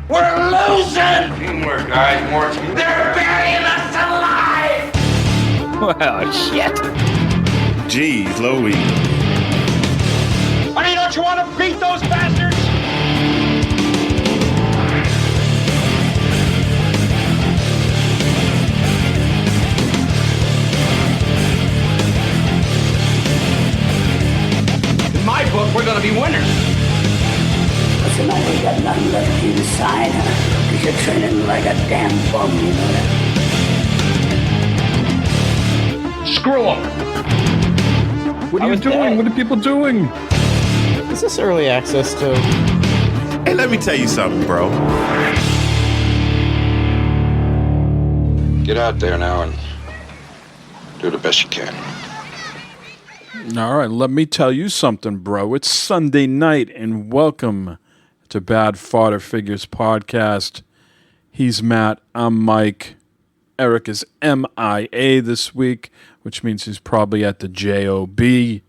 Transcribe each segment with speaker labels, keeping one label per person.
Speaker 1: We're losing!
Speaker 2: Teamwork, guys, more teamwork.
Speaker 1: They're burying us alive!
Speaker 3: Well, shit.
Speaker 4: Jeez, Louie.
Speaker 1: Honey, don't you want to beat those bastards? In my book, we're gonna be winners.
Speaker 5: Listen, man, you got nothing left inside, huh? Because you're training like a damn bum, you know that?
Speaker 1: Screw them.
Speaker 6: What are you doing? What are people doing?
Speaker 3: Is this early access to?
Speaker 4: Hey, let me tell you something, bro.
Speaker 2: Get out there now and do the best you can.
Speaker 6: All right, let me tell you something, bro. It's Sunday night, and welcome to Bad Fodder Figures Podcast. He's Matt. I'm Mike. Eric is MIA this week, which means he's probably at the JOB. We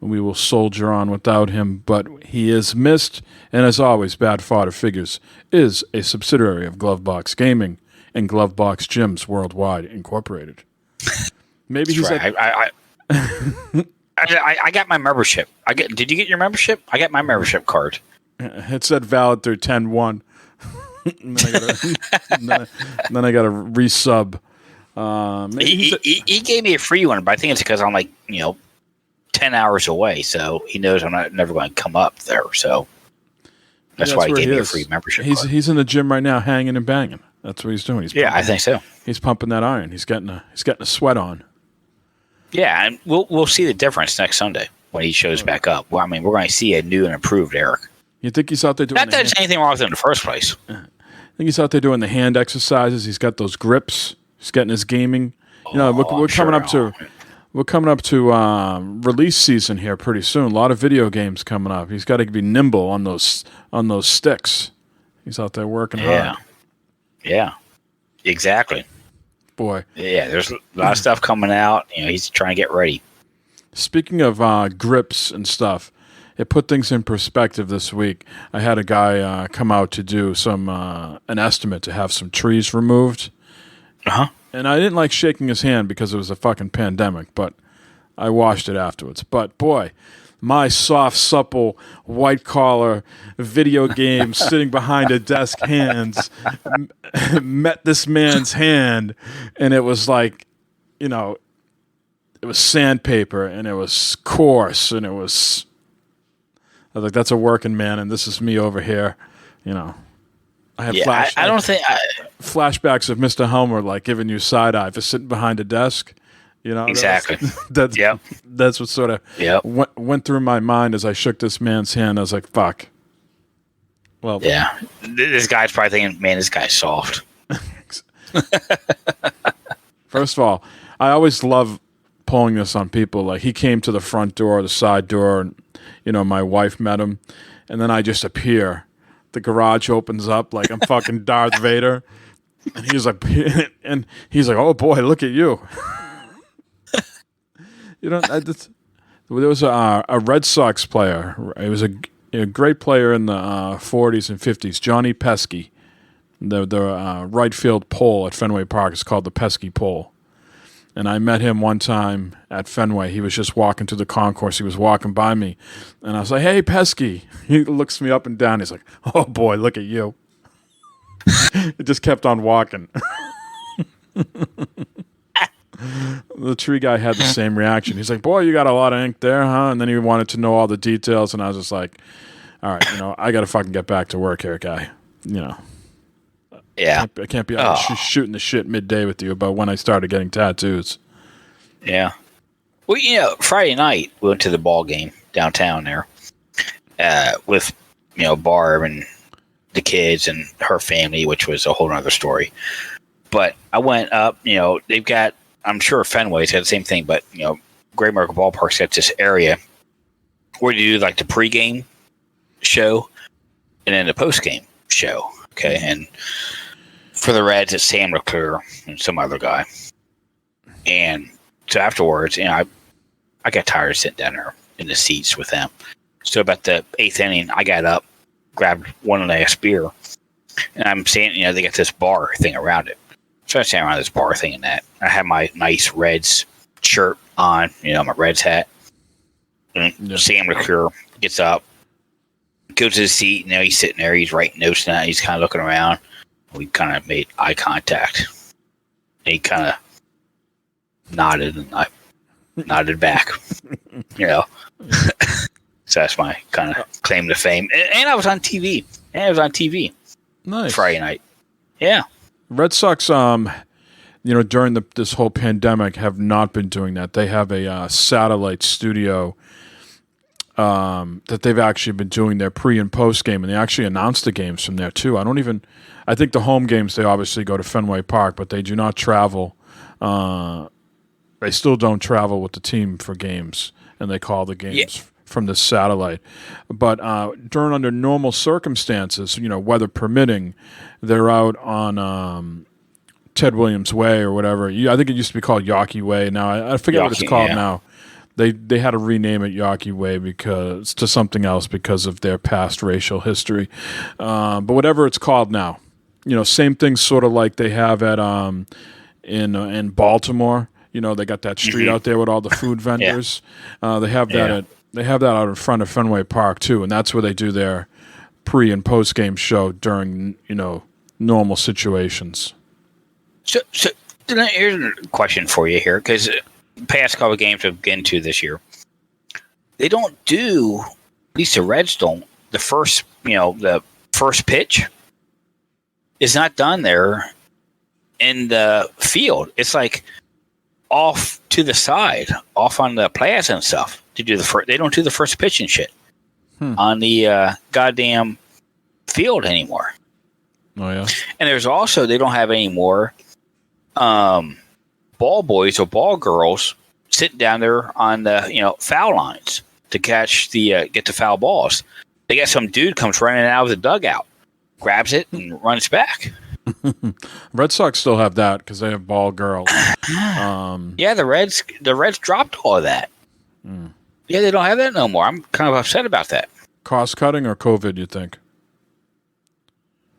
Speaker 6: will soldier on without him, but he is missed. And as always, Bad Fodder Figures is a subsidiary of Glovebox Gaming and Glovebox Gyms Worldwide Incorporated. Maybe he's
Speaker 3: right. I got my membership. Did you get your membership? I got my membership card.
Speaker 6: It said valid through 10-1. And then I got to resub.
Speaker 3: He gave me a free one, but I think it's because I'm 10 hours away, so he knows I'm never going to come up there. So that's why he gave me a free membership card.
Speaker 6: He's in the gym right now, hanging and banging. That's what he's doing.
Speaker 3: I think so.
Speaker 6: He's pumping that iron. He's getting a sweat on.
Speaker 3: Yeah, and we'll see the difference next Sunday when he shows back up. Well, I mean, we're going to see a new and improved Eric.
Speaker 6: You think he's out there doing?
Speaker 3: Not that there's anything wrong with him in the first place.
Speaker 6: I think he's out there doing the hand exercises. He's got those grips. He's getting his gaming. We're coming up to release season here pretty soon. A lot of video games coming up. He's got to be nimble on those sticks. He's out there working hard.
Speaker 3: Yeah, exactly.
Speaker 6: Boy.
Speaker 3: Yeah, there's a lot of stuff coming out. He's trying to get ready.
Speaker 6: Speaking of grips and stuff, it put things in perspective this week. I had a guy come out to do an estimate to have some trees removed.
Speaker 3: Uh-huh.
Speaker 6: And I didn't like shaking his hand because it was a fucking pandemic, but I washed it afterwards. But boy, my soft, supple, white-collar video game sitting behind a desk hands met this man's hand, and it was like, it was sandpaper, and it was coarse, and I was like, that's a working man, and this is me over here, I have flashbacks of Mr. Helmer, like, giving you side-eye for sitting behind a desk.
Speaker 3: Exactly.
Speaker 6: That's what sort of went through my mind as I shook this man's hand. I was like, fuck. Well,
Speaker 3: yeah. This guy's probably thinking, man, this guy's soft.
Speaker 6: First of all, I always love pulling this on people. Like, he came to the front door, the side door, and, my wife met him, and then I just appear. The garage opens up like I'm fucking Darth Vader. And he's like, oh boy, look at you. There was a Red Sox player. It was a great player in the 40s and 50s, Johnny Pesky. The right field pole at Fenway Park is called the Pesky Pole. And I met him one time at Fenway. He was just walking to the concourse. He was walking by me. And I was like, hey, Pesky. He looks me up and down. He's like, oh, boy, look at you. It just kept on walking. The tree guy had the same reaction. He's like, boy, you got a lot of ink there, huh? And then he wanted to know all the details. And I was just like, all right, I got to fucking get back to work here, guy.
Speaker 3: Yeah.
Speaker 6: I can't be out shooting the shit midday with you about when I started getting tattoos.
Speaker 3: Yeah. Well, Friday night, we went to the ball game downtown there with, Barb and the kids and her family, which was a whole other story. But I went up, they've got, I'm sure Fenway's got the same thing, but, Great American Ballpark's got this area where you do like the pregame show and then the postgame show. Okay. And for the Reds, it's Sam LeClaire and some other guy. And so afterwards, I got tired of sitting down there in the seats with them. So about the 8th inning, I got up, grabbed one last beer, And I'm saying, they got this bar thing around it. So I stand around this bar thing and that. I have my nice Reds shirt on, my Reds hat. And Sam McClure gets up, goes to the seat. He's sitting there. He's writing notes now. He's kind of looking around. We kind of made eye contact. And he kind of nodded, and I nodded back. So that's my kind of claim to fame. And I was on TV.
Speaker 6: Nice.
Speaker 3: Friday night. Yeah.
Speaker 6: Red Sox, during this whole pandemic, have not been doing that. They have a satellite studio that they've actually been doing their pre and post game, and they actually announced the games from there too. I think the home games, they obviously go to Fenway Park, but they do not travel. They still don't travel with the team for games, and they call the games from the satellite. But under normal circumstances, weather permitting, they're out on Ted Williams Way or whatever. I think it used to be called Yawkey Way. Now I forget what it's called now. They had to rename it Yawkey Way to something else because of their past racial history. But whatever it's called now, same thing sort of like they have at in Baltimore. They got that street out there with all the food vendors. They have that out in front of Fenway Park too, and that's where they do their pre and post game show during normal situations.
Speaker 3: So here's a question for you here, because past couple of games I've been to this year, they don't do, at least the Reds don't, the first pitch is not done there in the field. It's like off to the side, off on the plaza and stuff to do the first. They don't do the first pitch and shit on the goddamn field anymore.
Speaker 6: Oh yeah.
Speaker 3: And there's also, they don't have any more ball boys or ball girls sitting down there on the foul lines to catch the get the foul balls. They got some dude comes running out of the dugout, grabs it and runs back.
Speaker 6: Red Sox still have that because they have ball girls.
Speaker 3: Yeah, the Reds dropped all of that. Yeah, they don't have that no more. I'm kind of upset about that.
Speaker 6: Cost cutting or COVID, you think?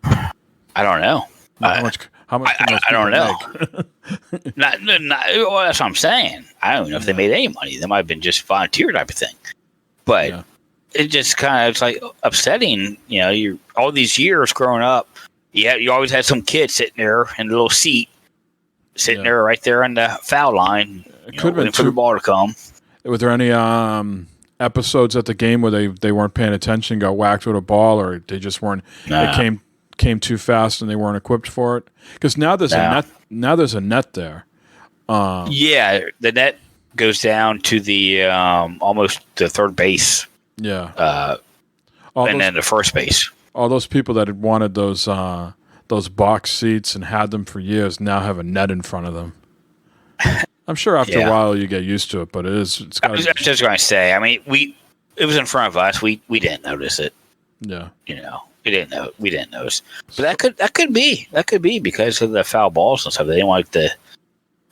Speaker 3: I don't know.
Speaker 6: How much?
Speaker 3: I don't know. Well, that's what I'm saying. I don't know if they made any money. They might have been just volunteer type of thing. But it just it's like upsetting. You all these years growing up, you always had some kid sitting there in a little seat, sitting there right there on the foul line, waiting for the ball to come.
Speaker 6: Were there any episodes at the game where they weren't paying attention, got whacked with a ball, or they just weren't? Nah. They came too fast and they weren't equipped for it? Because now there's a net. Now there's a net there.
Speaker 3: The net goes down to the almost the third base.
Speaker 6: Yeah.
Speaker 3: Then the first base.
Speaker 6: All those people that had wanted those box seats and had them for years now have a net in front of them. I'm sure after a while you get used to it, but it's got.
Speaker 3: I was just going to say. I mean, it was in front of us. We didn't notice it.
Speaker 6: Yeah.
Speaker 3: We didn't notice. But that could be because of the foul balls and stuff. They didn't want the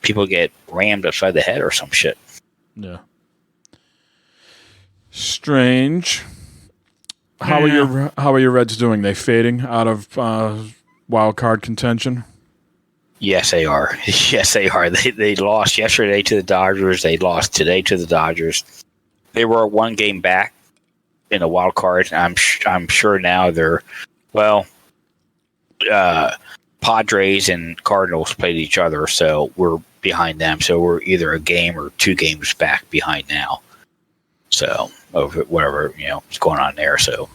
Speaker 3: people get rammed upside the head or some shit.
Speaker 6: Yeah. Strange. How are your Reds doing? They fading out of wild card contention?
Speaker 3: Yes, they are. Yes, they are. They lost yesterday to the Dodgers. They lost today to the Dodgers. They were one game back in the wild card. I'm sure now they're Padres and Cardinals played each other, so we're behind them. So we're either a game or 2 games back behind now. So whatever is going on there. So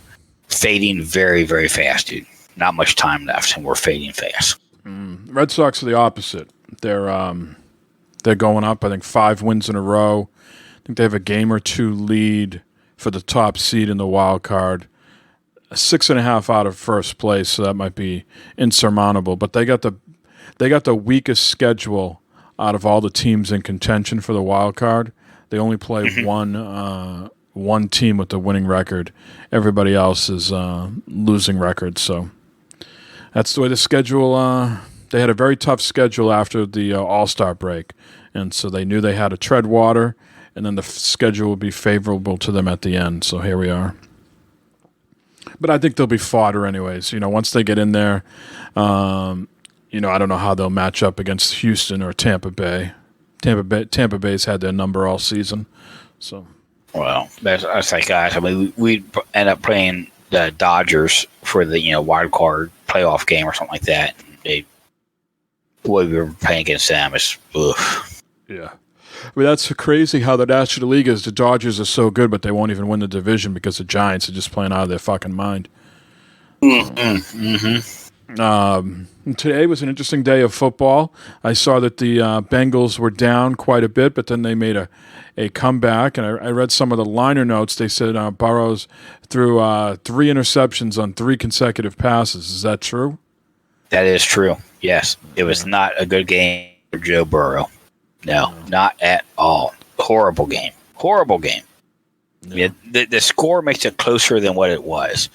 Speaker 3: fading very, very fast, dude. Not much time left, and we're fading fast.
Speaker 6: Red Sox are the opposite. They're going up. I think 5 wins in a row. I think they have a game or 2 lead for the top seed in the wild card. 6.5 out of first place, so that might be insurmountable. But they got the weakest schedule out of all the teams in contention for the wild card. They only play one team with the winning record. Everybody else is losing records. So that's the way the schedule. They had a very tough schedule after the All-Star break, and so they knew they had to tread water, and then the schedule would be favorable to them at the end. So here we are. But I think they'll be fodder anyways. Once they get in there, I don't know how they'll match up against Houston or Tampa Bay. Tampa Bay's had their number all season. So,
Speaker 3: well, that's like guys. I mean, we end up playing the Dodgers for the wild card playoff game or something like that. We were playing against them is
Speaker 6: yeah. I mean, that's crazy how the National League is. The Dodgers are so good, but they won't even win the division because the Giants are just playing out of their fucking mind. Today was an interesting day of football. I saw that the Bengals were down quite a bit, but then they made a comeback. And I read some of the liner notes. They said Burrows threw 3 interceptions on 3 consecutive passes. Is that true?
Speaker 3: That is true. Yes. It was not a good game for Joe Burrow. No, not at all. Horrible game. Yeah, the score makes it closer than what it was.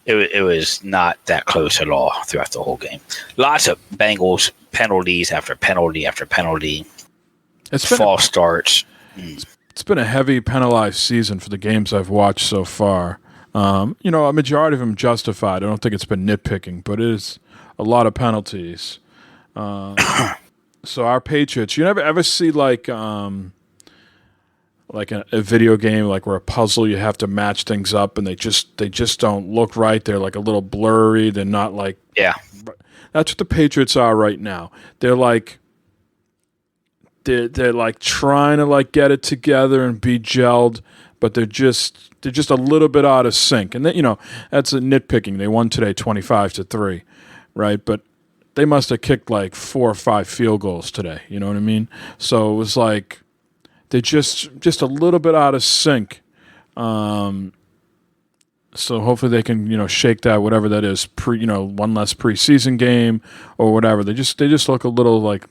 Speaker 3: It was not that close at all throughout the whole game. Lots of Bengals penalties after penalty after penalty. False starts.
Speaker 6: It's been a heavy penalized season for the games I've watched so far. A majority of them justified. I don't think it's been nitpicking, but it is a lot of penalties. So our Patriots, you never ever see like a video game like where a puzzle you have to match things up and they just don't look right. They're like a little blurry. They're not like That's what the Patriots are right now. They're like trying to like get it together and be gelled, but they're just a little bit out of sync. And then, that's a nitpicking. They won today 25-3, right? But they must have kicked like 4 or 5 field goals today. You know what I mean? So it was like they're just a little bit out of sync. So hopefully they can shake that, whatever that is, one less preseason game or whatever. They just look a little like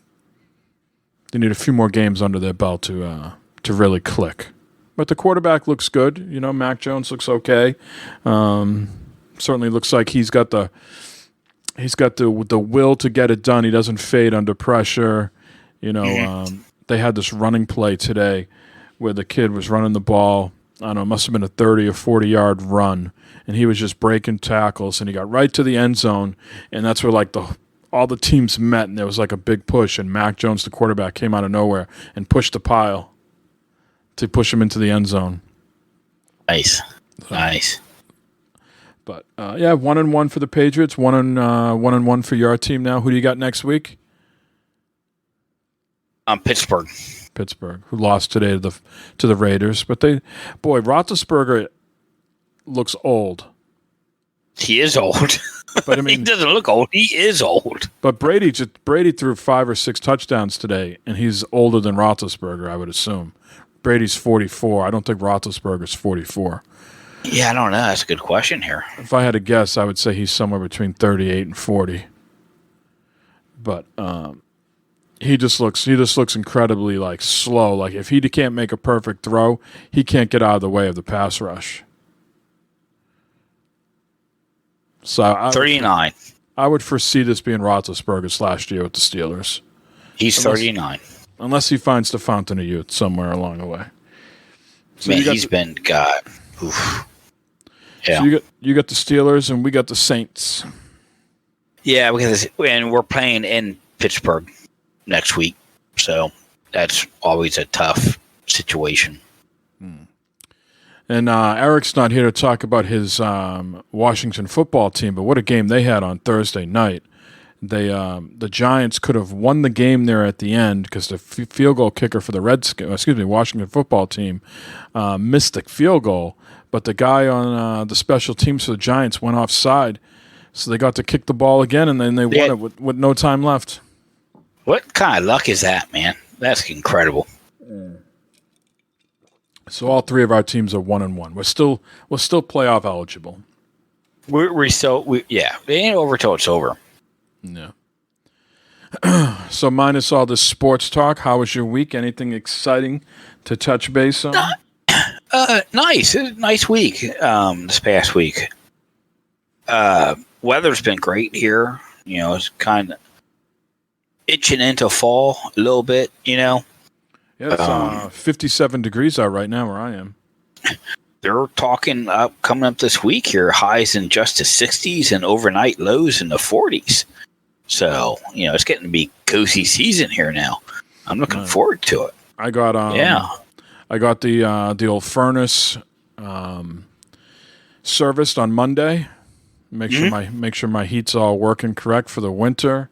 Speaker 6: they need a few more games under their belt to really click. But the quarterback looks good. Mac Jones looks okay. Certainly looks like he's got the will to get it done. He doesn't fade under pressure. They had this running play today where the kid was running the ball. I don't know, it must have been a 30 or 40-yard run, and he was just breaking tackles, and he got right to the end zone, and that's where like all the teams met, and there was like a big push, and Mac Jones, the quarterback, came out of nowhere and pushed the pile to push him into the end zone.
Speaker 3: Nice.
Speaker 6: But 1-1 for the Patriots, 1-1 for your team now. Who do you got next week?
Speaker 3: Pittsburgh,
Speaker 6: who lost today to the Raiders. But Roethlisberger looks old.
Speaker 3: He is old. But I mean, he doesn't look old. He is old.
Speaker 6: But Brady threw 5 or 6 touchdowns today, and he's older than Roethlisberger, I would assume. Brady's 44. I don't think Roethlisberger's 44.
Speaker 3: Yeah, I don't know. That's a good question here.
Speaker 6: If I had to guess, I would say he's somewhere between 38 and 40. But he just looks incredibly like slow. Like if he can't make a perfect throw, he can't get out of the way of the pass rush. So
Speaker 3: 39.
Speaker 6: I would foresee this being Roethlisberger's last year with the Steelers.
Speaker 3: He's 39.
Speaker 6: Unless he finds the fountain of youth somewhere along the way. So
Speaker 3: man, he's been God. Oof. Yeah.
Speaker 6: So you got the Steelers and we got the Saints.
Speaker 3: Yeah, and we're playing in Pittsburgh next week, so that's always a tough situation.
Speaker 6: And Eric's not here to talk about his Washington football team, but what a game they had on Thursday night. The Giants could have won the game there at the end because the field goal kicker for the Washington football team missed the field goal, but the guy on the special teams for the Giants went offside, so they got to kick the ball again, and then they won it with no time left.
Speaker 3: What kind of luck is that, man? That's incredible.
Speaker 6: So all 3 of our teams are 1-1. We're still playoff eligible.
Speaker 3: It ain't over till it's over.
Speaker 6: Yeah. So minus all this sports talk, how was your week? Anything exciting to touch base on?
Speaker 3: Nice. It was a nice week. This past week. Weather's been great here. It's kind of itching into fall a little bit.
Speaker 6: Yeah, it's 57 degrees out right now where I am.
Speaker 3: they're talking up coming up this week here, highs in just the 60s and overnight lows in the 40s. So, it's getting to be cozy season here now. I'm looking forward to it.
Speaker 6: I got I got the old furnace serviced on Monday. Make sure my heat's all working correct for the winter.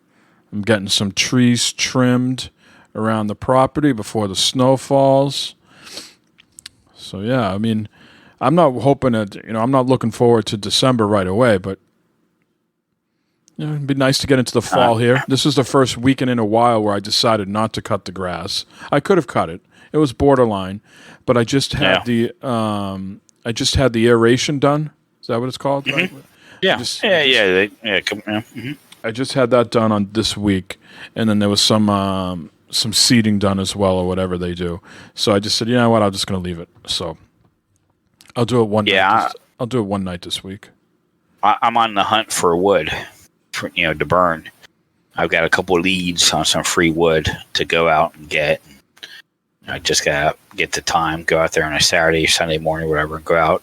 Speaker 6: I'm getting some trees trimmed around the property before the snow falls. So yeah, I mean, I'm not hoping that I'm not looking forward to December right away, but it'd be nice to get into the fall here. This is the first weekend in a while where I decided not to cut the grass. I could have cut it; it was borderline, but I just had the aeration done. Is that what it's called?
Speaker 3: Mm-hmm.
Speaker 6: Right?
Speaker 3: Yeah,
Speaker 6: I just had that done on this week, and then there was some seeding done as well, or whatever they do. So I just said, you know what, I'm just going to leave it. So I'll do it one night. I'll do it one night this week.
Speaker 3: I'm on the hunt for wood, to burn. I've got a couple of leads on some free wood to go out and get. I just got to get the time, go out there on a Saturday, Sunday morning, whatever, and go out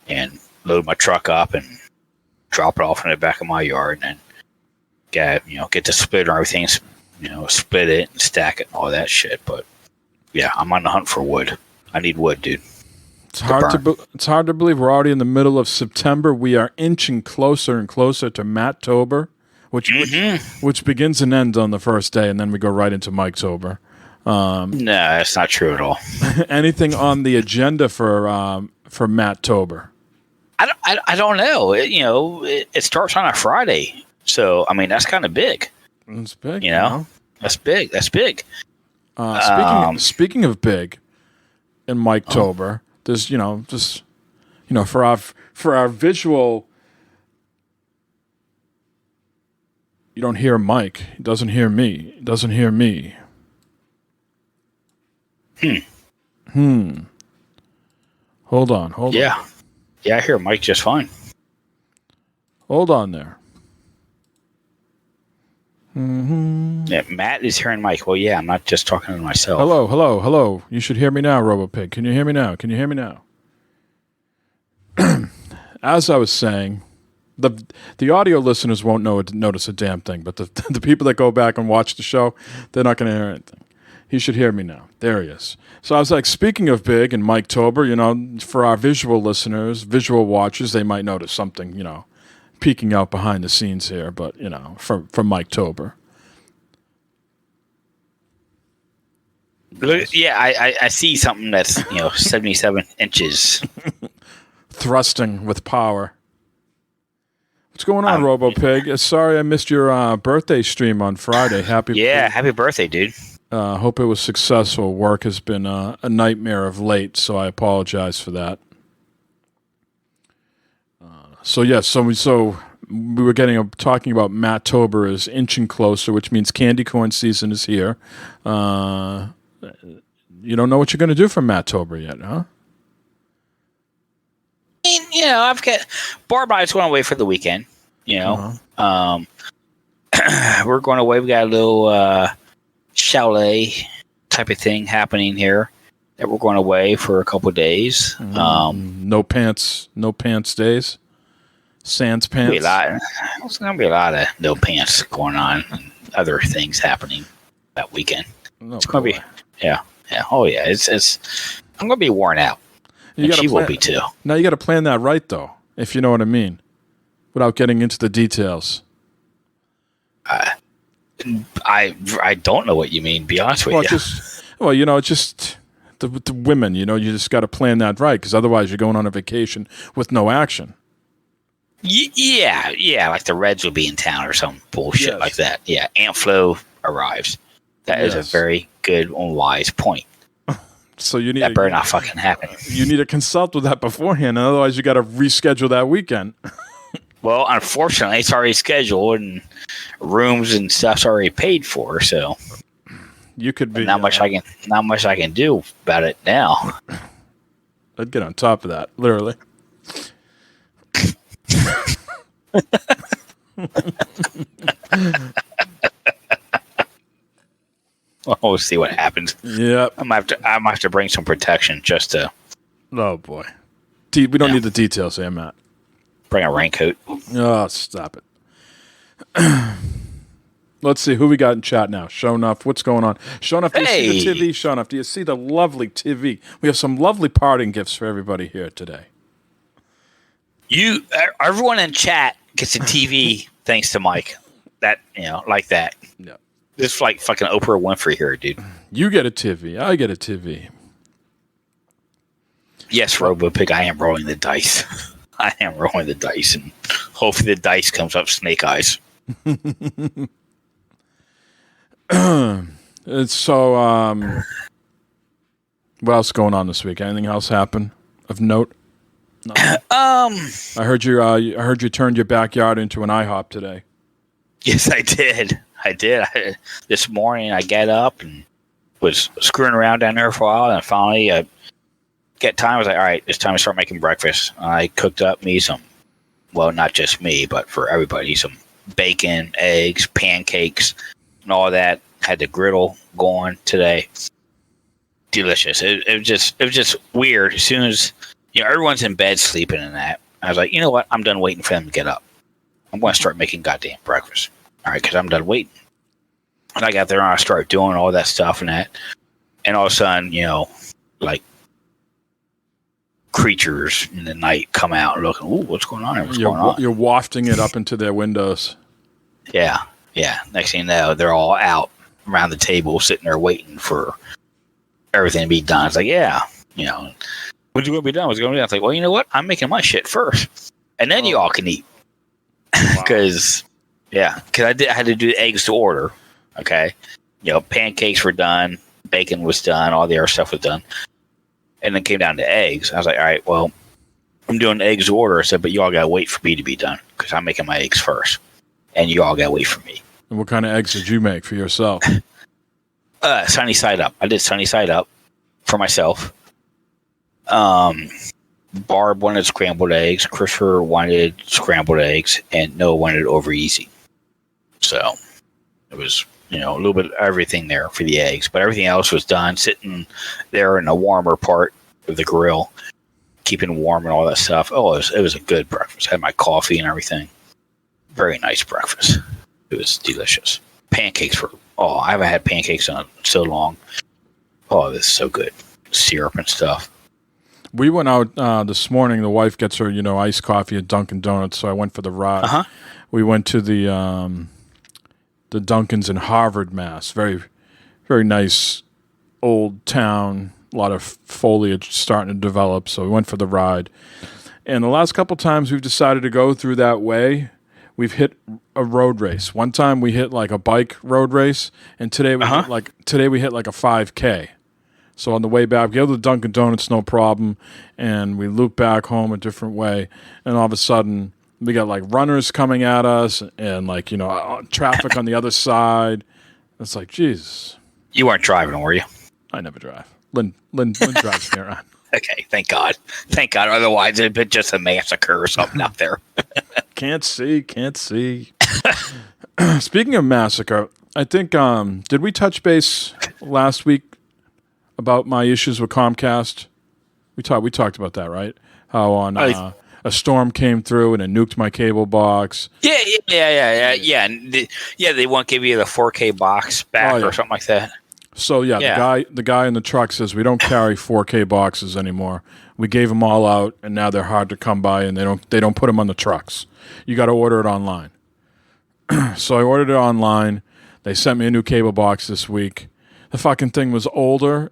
Speaker 3: and load my truck up and drop it off in the back of my yard, and then get the splitter and everything, split it and stack it and all that shit. But yeah, I'm on the hunt for wood. I need wood, dude.
Speaker 6: It's hard to believe we're already in the middle of September. We are inching closer and closer to Matt-tober, which begins and ends on the first day, and then we go right into Mike-tober.
Speaker 3: No, that's not true at all.
Speaker 6: Anything on the agenda for Matt-tober?
Speaker 3: I don't know. It starts on a Friday, so I mean that's kind of big.
Speaker 6: It's big,
Speaker 3: That's big. That's big.
Speaker 6: Speaking of big, in Mike-tober, there's for our visual. You don't hear Mike. He doesn't hear me. He doesn't hear me. Hold on.
Speaker 3: Yeah, I hear Mike just fine.
Speaker 6: Hold on there.
Speaker 3: Yeah, Matt is hearing Mike. Well, yeah, I'm not just talking to myself.
Speaker 6: Hello. You should hear me now, RoboPig. Can you hear me now? As I was saying, the audio listeners won't notice a damn thing, but the people that go back and watch the show, they're not going to hear anything. He should hear me now. There he is. So I was like, speaking of big and Mike-tober, for our visual listeners, visual watchers, they might notice something, peeking out behind the scenes here, but, from Mike-tober.
Speaker 3: Yeah, I see something that's, 77 inches.
Speaker 6: Thrusting with power. What's going on, RoboPig? Sorry I missed your birthday stream on Friday. Happy
Speaker 3: birthday, dude.
Speaker 6: Hope it was successful. Work has been a nightmare of late, so I apologize for that. So we were talking about Matt-tober is inching closer, which means candy corn season is here. You don't know what you're going to do for Matt-tober yet, huh?
Speaker 3: I've got Barb and I just went away for the weekend. We're going away. We got a little chalet type of thing happening here that we're going away for a couple of days.
Speaker 6: No pants days. Sans pants.
Speaker 3: There's going to be a lot of no pants going on and other things happening that weekend. It's going to be, yeah. Oh yeah, it's. I'm going to be worn out. She will be too.
Speaker 6: Now you got to plan that right, though, if you know what I mean, without getting into the details.
Speaker 3: I don't know what you mean. Be honest with you.
Speaker 6: Just the women. You just got to plan that right, because otherwise you're going on a vacation with no action.
Speaker 3: Yeah, like the Reds will be in town or some bullshit like that. Yeah, Aunt Flo arrives. That is a very good and wise point.
Speaker 6: So you need
Speaker 3: that better not fucking happen.
Speaker 6: You need to consult with that beforehand, otherwise you got to reschedule that weekend.
Speaker 3: Well, unfortunately, it's already scheduled and rooms and stuff's already paid for. So
Speaker 6: you could be
Speaker 3: not much I can do about it now.
Speaker 6: I'd get on top of that, literally.
Speaker 3: Well, we'll see what happens.
Speaker 6: Yep.
Speaker 3: I might have to bring some protection just to.
Speaker 6: Oh boy. We don't need the details here, Matt.
Speaker 3: Bring a raincoat.
Speaker 6: Oh, stop it. Let's see who we got in chat now. Show enough. What's going on? Show enough. Do you see the TV? Show enough. Do you see the lovely TV? We have some lovely parting gifts for everybody here today.
Speaker 3: Everyone in chat gets a TV thanks to Mike. That, like that.
Speaker 6: Yeah.
Speaker 3: This is like fucking Oprah Winfrey here, dude.
Speaker 6: You get a TV. I get a TV.
Speaker 3: Yes, RoboPig, I am rolling the dice. I am rolling the dice, and hopefully the dice comes up snake eyes.
Speaker 6: So, what else going on this week? Anything else happen of note? No. I heard you turned your backyard into an IHOP today.
Speaker 3: Yes, I did. This morning I got up and was screwing around down there for a while, and finally I was like, all right, it's time to start making breakfast. I cooked up me some, well, not just me, but for everybody, some bacon, eggs, pancakes, and all that. Had the griddle going today. Delicious. It was just weird. As soon as everyone's in bed sleeping and that, I was like, you know what? I'm done waiting for them to get up. I'm going to start making goddamn breakfast. All right, because I'm done waiting. And I got there and I started doing all that stuff and that. And all of a sudden, like creatures in the night come out and looking, ooh, what's going on here? What's going on?
Speaker 6: You're wafting it up into their windows.
Speaker 3: Yeah. Next thing you know, they're all out around the table sitting there waiting for everything to be done. It's like, when's it going to be done? What's going to be done? It's like, well, you know what? I'm making my shit first. And then you all can eat. Because I had to do the eggs to order. Okay. Pancakes were done. Bacon was done. All the other stuff was done. And then came down to eggs. I was like, all right, well, I'm doing eggs to order. I said, but you all got to wait for me to be done because I'm making my eggs first. And you all got to wait for me.
Speaker 6: And what kind of eggs did you make for yourself?
Speaker 3: Sunny side up. I did sunny side up for myself. Barb wanted scrambled eggs. Christopher wanted scrambled eggs. And Noah wanted over easy. So it was, a little bit of everything there for the eggs. But everything else was done sitting there in the warmer part of the grill, keeping warm and all that stuff. Oh, it was a good breakfast. I had my coffee and everything. Very nice breakfast. It was delicious. Pancakes I haven't had pancakes in so long. Oh, this is so good. Syrup and stuff.
Speaker 6: We went out this morning. The wife gets her, iced coffee at Dunkin' Donuts, so I went for the ride.
Speaker 3: Uh-huh.
Speaker 6: We went to the Dunkin's in Harvard, Mass. Very, very nice old town. A lot of foliage starting to develop, so we went for the ride. And the last couple times we've decided to go through that way, we've hit a road race. One time we hit like a bike road race, and today we hit like a 5K. So on the way back, we go to the Dunkin' Donuts, no problem, and we loop back home a different way. And all of a sudden, we got like runners coming at us, and like traffic on the other side. It's like, Jesus.
Speaker 3: You weren't driving, were you?
Speaker 6: I never drive. Lynn drives me around.
Speaker 3: Okay, thank God. Thank God. Otherwise, it'd been just a massacre or something out there.
Speaker 6: Can't see. Speaking of massacre, I think, did we touch base last week about my issues with Comcast? We talked about that, right? How on a storm came through and it nuked my cable box.
Speaker 3: Yeah. They won't give you the 4K box back or something like that.
Speaker 6: So the guy in the truck says we don't carry 4K boxes anymore. We gave them all out, and now they're hard to come by, and they don't put them on the trucks. You got to order it online. So I ordered it online. They sent me a new cable box this week. The fucking thing was older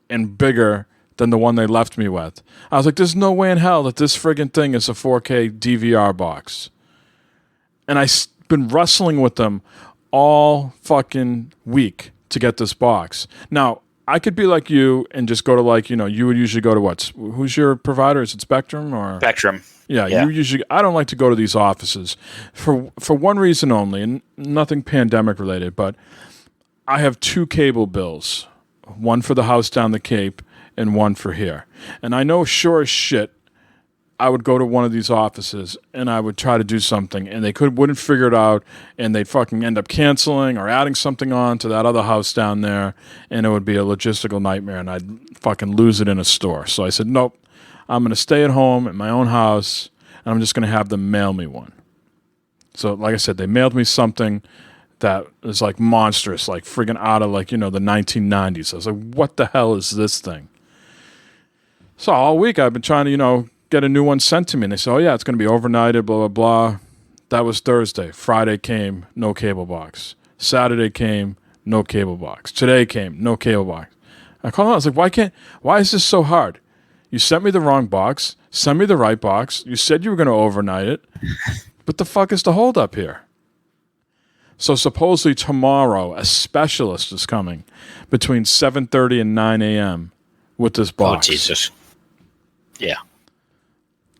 Speaker 6: and bigger than the one they left me with. I was like, there's no way in hell that this friggin' thing is a 4K DVR box. And I've been wrestling with them all fucking week to get this box. Now, I could be like you and just go to you would usually go to who's your provider? Is it Spectrum or?
Speaker 3: Spectrum.
Speaker 6: Yeah, you usually. I don't like to go to these offices for one reason only, and nothing pandemic related. But I have two cable bills, one for the house down the Cape and one for here. And I know sure as shit, I would go to one of these offices and I would try to do something, and they wouldn't figure it out, and they'd fucking end up canceling or adding something on to that other house down there, and it would be a logistical nightmare, and I'd fucking lose it in a store. So I said, nope, I'm going to stay at home at my own house, and I'm just going to have them mail me one. So, like I said, they mailed me something that is like monstrous, like friggin' out of like, the 1990s. I was like, what the hell is this thing? So all week I've been trying to, get a new one sent to me. And they said, oh yeah, it's going to be overnighted, blah, blah, blah. That was Thursday. Friday came, no cable box. Saturday came, no cable box. Today came, no cable box. I called out, I was like, why is this so hard? You sent me the wrong box, send me the right box. You said you were going to overnight it. What the fuck is the holdup here? So supposedly tomorrow, a specialist is coming between 7:30 and 9 a.m. with this box.
Speaker 3: Oh, Jesus. Yeah.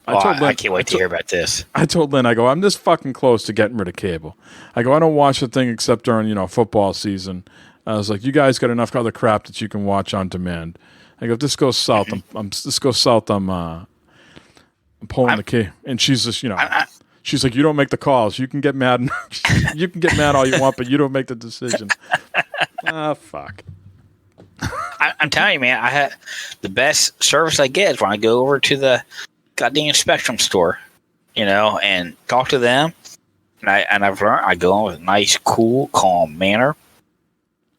Speaker 6: I
Speaker 3: can't wait to hear about this.
Speaker 6: I told Lynn, I go, I'm this fucking close to getting rid of cable. I go, I don't watch the thing except during, football season. I was like, you guys got enough other crap that you can watch on demand. I go, if this goes south, I'm pulling the key. And she's just, she's like, you don't make the calls. You can get mad. You can get mad all you want, but you don't make the decision. Fuck.
Speaker 3: I'm telling you, man, I had the best service I get is when I go over to the goddamn Spectrum store, and talk to them. And I've learned I go on with a nice, cool, calm manner.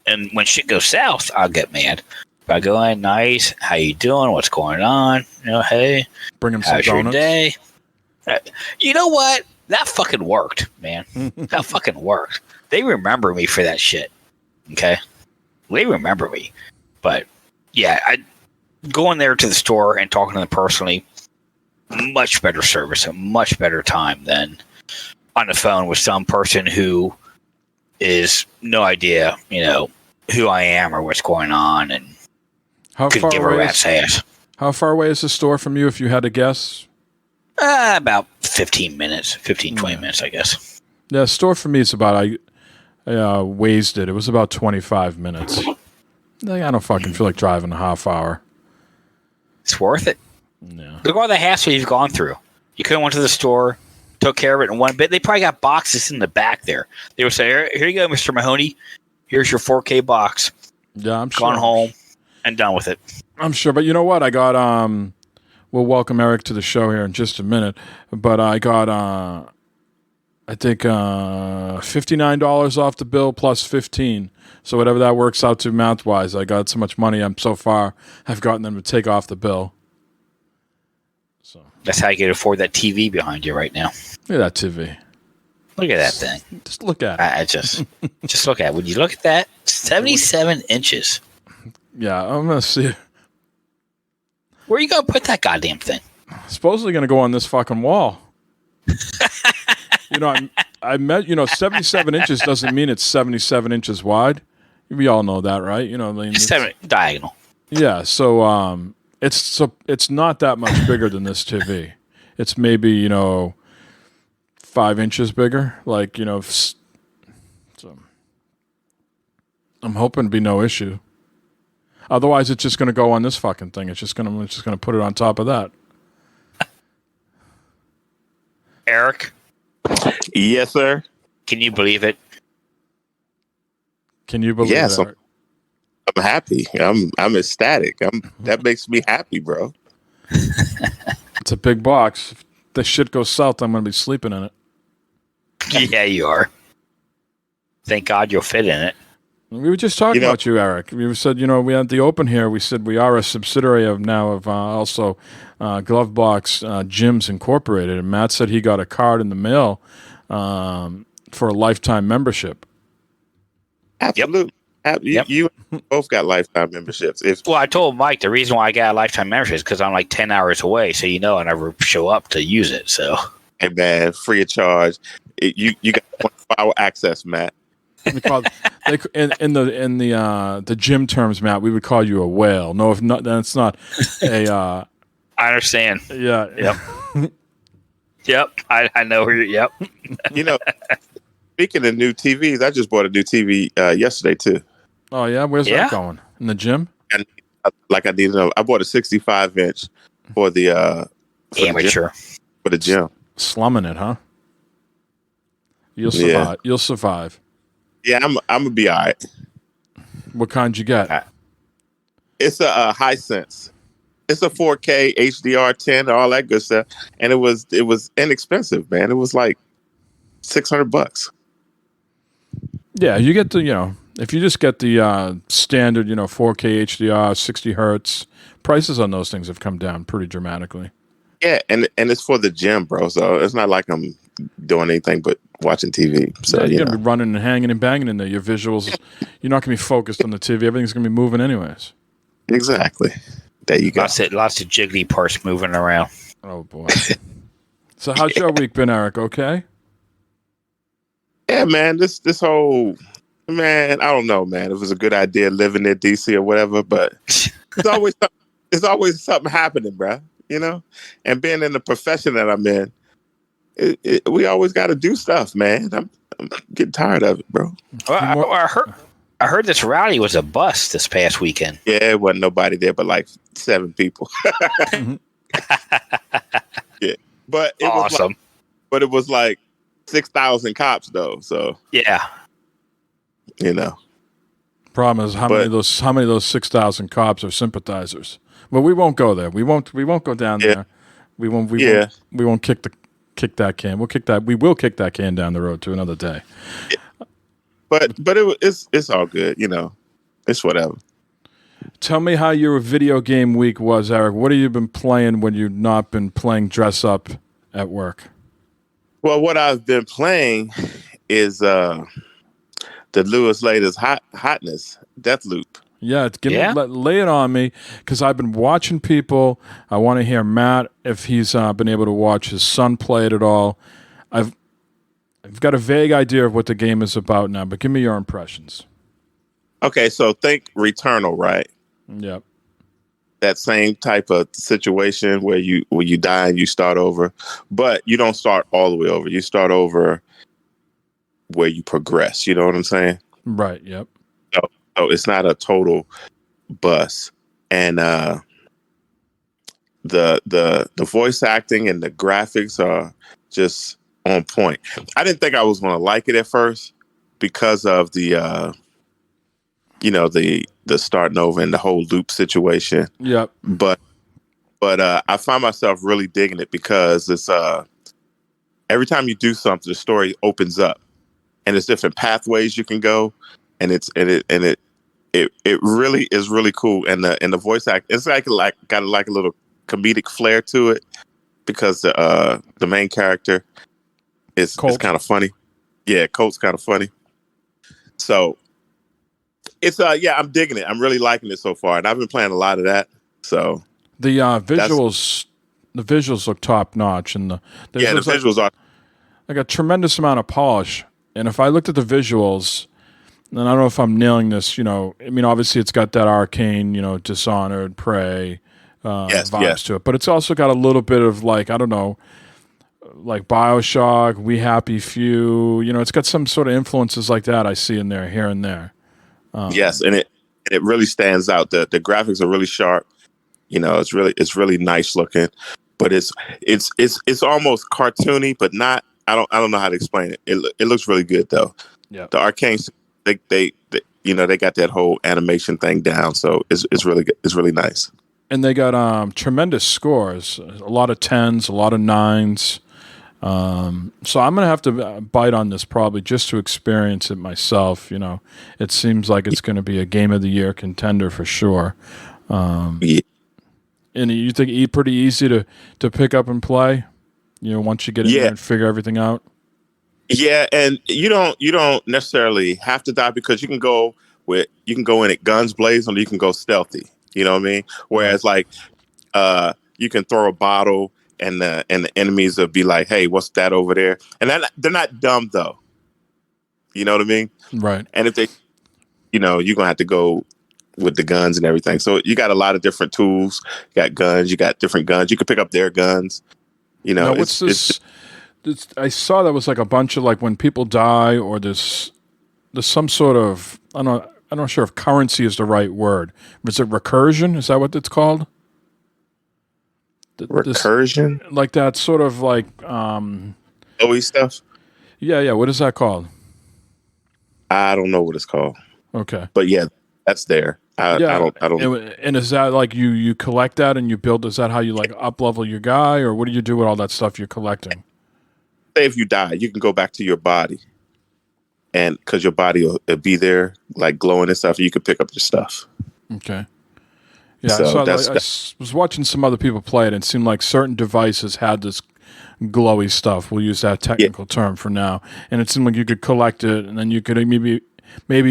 Speaker 3: And when shit goes south, I'll get mad. But I go in nice. How you doing? What's going on? Hey,
Speaker 6: bring them some
Speaker 3: how's
Speaker 6: donuts.
Speaker 3: Your day? You know what? That fucking worked, man. That fucking worked. They remember me for that shit. Okay, they remember me. But yeah, I going there to the store and talking to them personally. Much better service, a much better time than on the phone with some person who is no idea, who I am or what's going on, and could give a rat's ass.
Speaker 6: How far away is the store from you, if you had to guess?
Speaker 3: About 15 minutes, 20 minutes, I guess.
Speaker 6: Yeah, the store for me is about, I Wazed it. It was about 25 minutes. I don't fucking feel like driving a half hour.
Speaker 3: It's worth it.
Speaker 6: Yeah.
Speaker 3: Look at all the hassle you've gone through. You could have went to the store, took care of it in one bit. They probably got boxes in the back there. They would say, here you go, Mr. Mahoney. Here's your 4K box.
Speaker 6: Yeah, I'm sure.
Speaker 3: Gone home and done with it.
Speaker 6: I'm sure, but you know what? I got, we'll welcome Eric to the show here in just a minute, but I got, I think, $59 off the bill plus 15. So whatever that works out to math-wise, I got so much money I've gotten them to take off the bill. So
Speaker 3: that's how you can afford that TV behind you right now.
Speaker 6: Look at that TV.
Speaker 3: Look at that thing.
Speaker 6: Just look at it.
Speaker 3: I just look at it. When you look at that, 77 inches.
Speaker 6: Yeah, I'm going to see it.
Speaker 3: Where are you going to put that goddamn thing?
Speaker 6: Supposedly going to go on this fucking wall. I met, 77 inches doesn't mean it's 77 inches wide. We all know that, right?
Speaker 3: It's diagonal.
Speaker 6: Yeah, so it's not that much bigger than this TV. It's maybe 5 inches bigger. Like so I'm hoping to be no issue. Otherwise, it's just going to go on this fucking thing. It's just going to put it on top of that.
Speaker 3: Eric?
Speaker 7: Yes, sir.
Speaker 3: Can you believe it?
Speaker 6: Can you believe
Speaker 7: yes,
Speaker 6: that?
Speaker 7: I'm happy. I'm ecstatic. That makes me happy, bro.
Speaker 6: It's a big box. If this shit goes south, I'm going to be sleeping in it.
Speaker 3: Yeah, you are. Thank God you'll fit in it.
Speaker 6: We were just talking about you, Eric. We said, we had the open here. We said we are a subsidiary of also Glove Box Gyms Incorporated. And Matt said he got a card in the mail for a lifetime membership.
Speaker 7: Absolutely.
Speaker 3: Yep.
Speaker 7: You both got lifetime memberships.
Speaker 3: Well, I told Mike the reason why I got a lifetime membership is because I'm like 10 hours away. So, I never show up to use it. So,
Speaker 7: hey, man, free of charge. You got 24-hour access, Matt.
Speaker 6: In the gym terms, Matt, we would call you a whale. No, if not, then it's not a.
Speaker 3: I understand.
Speaker 6: Yeah.
Speaker 3: Yep. Yep. I know where you're. Yep.
Speaker 7: Speaking of new TVs, I just bought a new TV yesterday too.
Speaker 6: Oh yeah, where's that going? In the gym?
Speaker 7: And I need to know. I bought a 65-inch for the
Speaker 3: amateur
Speaker 7: for the gym.
Speaker 6: Slumming it, huh? You'll survive.
Speaker 7: Yeah.
Speaker 6: You'll survive.
Speaker 7: Yeah, I'm gonna be all right.
Speaker 6: What kind you get?
Speaker 7: It's a Hisense. it's a 4K HDR10, all that good stuff, and it was inexpensive, man. It was like $600.
Speaker 6: Yeah, you get the if you just get the standard 4K HDR 60 hertz, prices on those things have come down pretty dramatically.
Speaker 7: Yeah, and it's for the gym, bro. So it's not like I'm doing anything but watching TV. So
Speaker 6: yeah, you're gonna be running and hanging and banging in there. Your visuals, you're not gonna be focused on the TV. Everything's gonna be moving anyways.
Speaker 7: Exactly. There you go.
Speaker 3: Lots of jiggly parts moving around.
Speaker 6: Oh boy. So how's your week been, Eric? Okay.
Speaker 7: Yeah, man. This whole man, I don't know, man. It was a good idea living in DC or whatever, but it's always something happening, bro. And being in the profession that I'm in, we always got to do stuff, man. I'm getting tired of it, bro.
Speaker 3: Well, I heard this rally was a bust this past weekend.
Speaker 7: Yeah, it wasn't nobody there but like 7 people. Yeah, but it
Speaker 3: awesome.
Speaker 7: it was like 6,000 cops though. So
Speaker 3: yeah,
Speaker 6: Problem is how many of those 6,000 cops are sympathizers? Well, we won't go there. We won't go down there. We won't kick that can. We will kick that can down the road to another day.
Speaker 7: Yeah. But it's all good, It's whatever.
Speaker 6: Tell me how your video game week was, Eric. What have you been playing when you've not been playing dress up at work?
Speaker 7: Well, what I've been playing is the Lewis latest hotness, Deathloop.
Speaker 6: Yeah, lay it on me, because I've been watching people. I want to hear Matt if he's been able to watch his son play it at all. I've got a vague idea of what the game is about now, but give me your impressions.
Speaker 7: Okay, so think Returnal, right?
Speaker 6: Yep.
Speaker 7: That same type of situation where you die and you start over, but you don't start all the way over. You start over where you progress. You know what I'm saying?
Speaker 6: Right. Yep.
Speaker 7: So it's not a total bust, and the voice acting and the graphics are just on point. I didn't think I was going to like it at first because of the the starting over and the whole loop situation.
Speaker 6: Yep.
Speaker 7: But I find myself really digging it because it's every time you do something, the story opens up, and there's different pathways you can go, and it really is really cool. And the voice act, it's got a little comedic flair to it because the main character is kind of funny. Yeah, Colt's kind of funny. So it's I'm digging it. I'm really liking it so far, and I've been playing a lot of that. So
Speaker 6: the visuals look top notch, and the visuals are like a tremendous amount of polish. And if I looked at the visuals, and I don't know if I'm nailing this, obviously it's got that Arcane, Dishonored, Prey vibes to it, but it's also got a little bit of like BioShock, We Happy Few. It's got some sort of influences like that I see in there here and there.
Speaker 7: Yes, and it really stands out. The graphics are really sharp. It's really nice looking, but it's almost cartoony, but not. I don't know how to explain it. It looks really good though. Yeah, the Arcane, they got that whole animation thing down, so it's really good. It's really nice.
Speaker 6: And they got tremendous scores, a lot of 10s, a lot of 9s. So I'm going to have to bite on this probably just to experience it myself. It seems like it's going to be a Game of the Year contender for sure. And you think pretty easy to pick up and play, once you get in there and figure everything out?
Speaker 7: Yeah, and you don't necessarily have to die because you can go in at guns blazing, or you can go stealthy. You know what I mean? Whereas you can throw a bottle and the enemies will be like, "Hey, what's that over there?" And they're not dumb though. You know what I mean?
Speaker 6: Right.
Speaker 7: And if they, you're gonna have to go with the guns and everything. So you got a lot of different tools. You got guns. You got different guns. You can pick up their guns.
Speaker 6: Now, what's this? I saw that was like a bunch of like when people die, or there's some sort of I'm not sure if currency is the right word. Is it recursion? Is that what it's called?
Speaker 7: Recursion?
Speaker 6: Like that sort of like
Speaker 7: OE stuff?
Speaker 6: Yeah. What is that called?
Speaker 7: I don't know what it's called.
Speaker 6: Okay.
Speaker 7: But yeah, that's there. I don't.
Speaker 6: And is that like you collect that and you build? Is that how you like up level your guy, or what do you do with all that stuff you're collecting?
Speaker 7: Say if you die, you can go back to your body, and because your body will be there, like glowing and stuff, you can pick up your stuff.
Speaker 6: Okay. Yeah,
Speaker 7: So
Speaker 6: I was watching some other people play it, and it seemed like certain devices had this glowy stuff. We'll use that technical term for now. And it seemed like you could collect it, and then you could maybe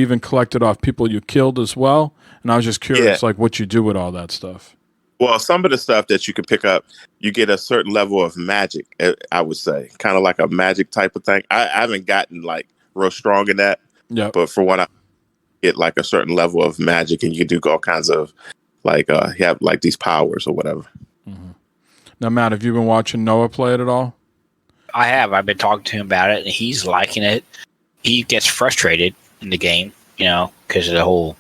Speaker 6: even collect it off people you killed as well. And I was just curious, like, what you do with all that stuff.
Speaker 7: Well, some of the stuff that you can pick up, you get a certain level of magic, I would say. Kind of like a magic type of thing. I haven't gotten, like, real strong in that.
Speaker 6: Yeah.
Speaker 7: But for what I get, like, a certain level of magic, and you can do all kinds of, like, you have, like, these powers or whatever.
Speaker 6: Mm-hmm. Now, Matt, have you been watching Noah play it at all?
Speaker 3: I have. I've been talking to him about it, and he's liking it. He gets frustrated in the game, because of the whole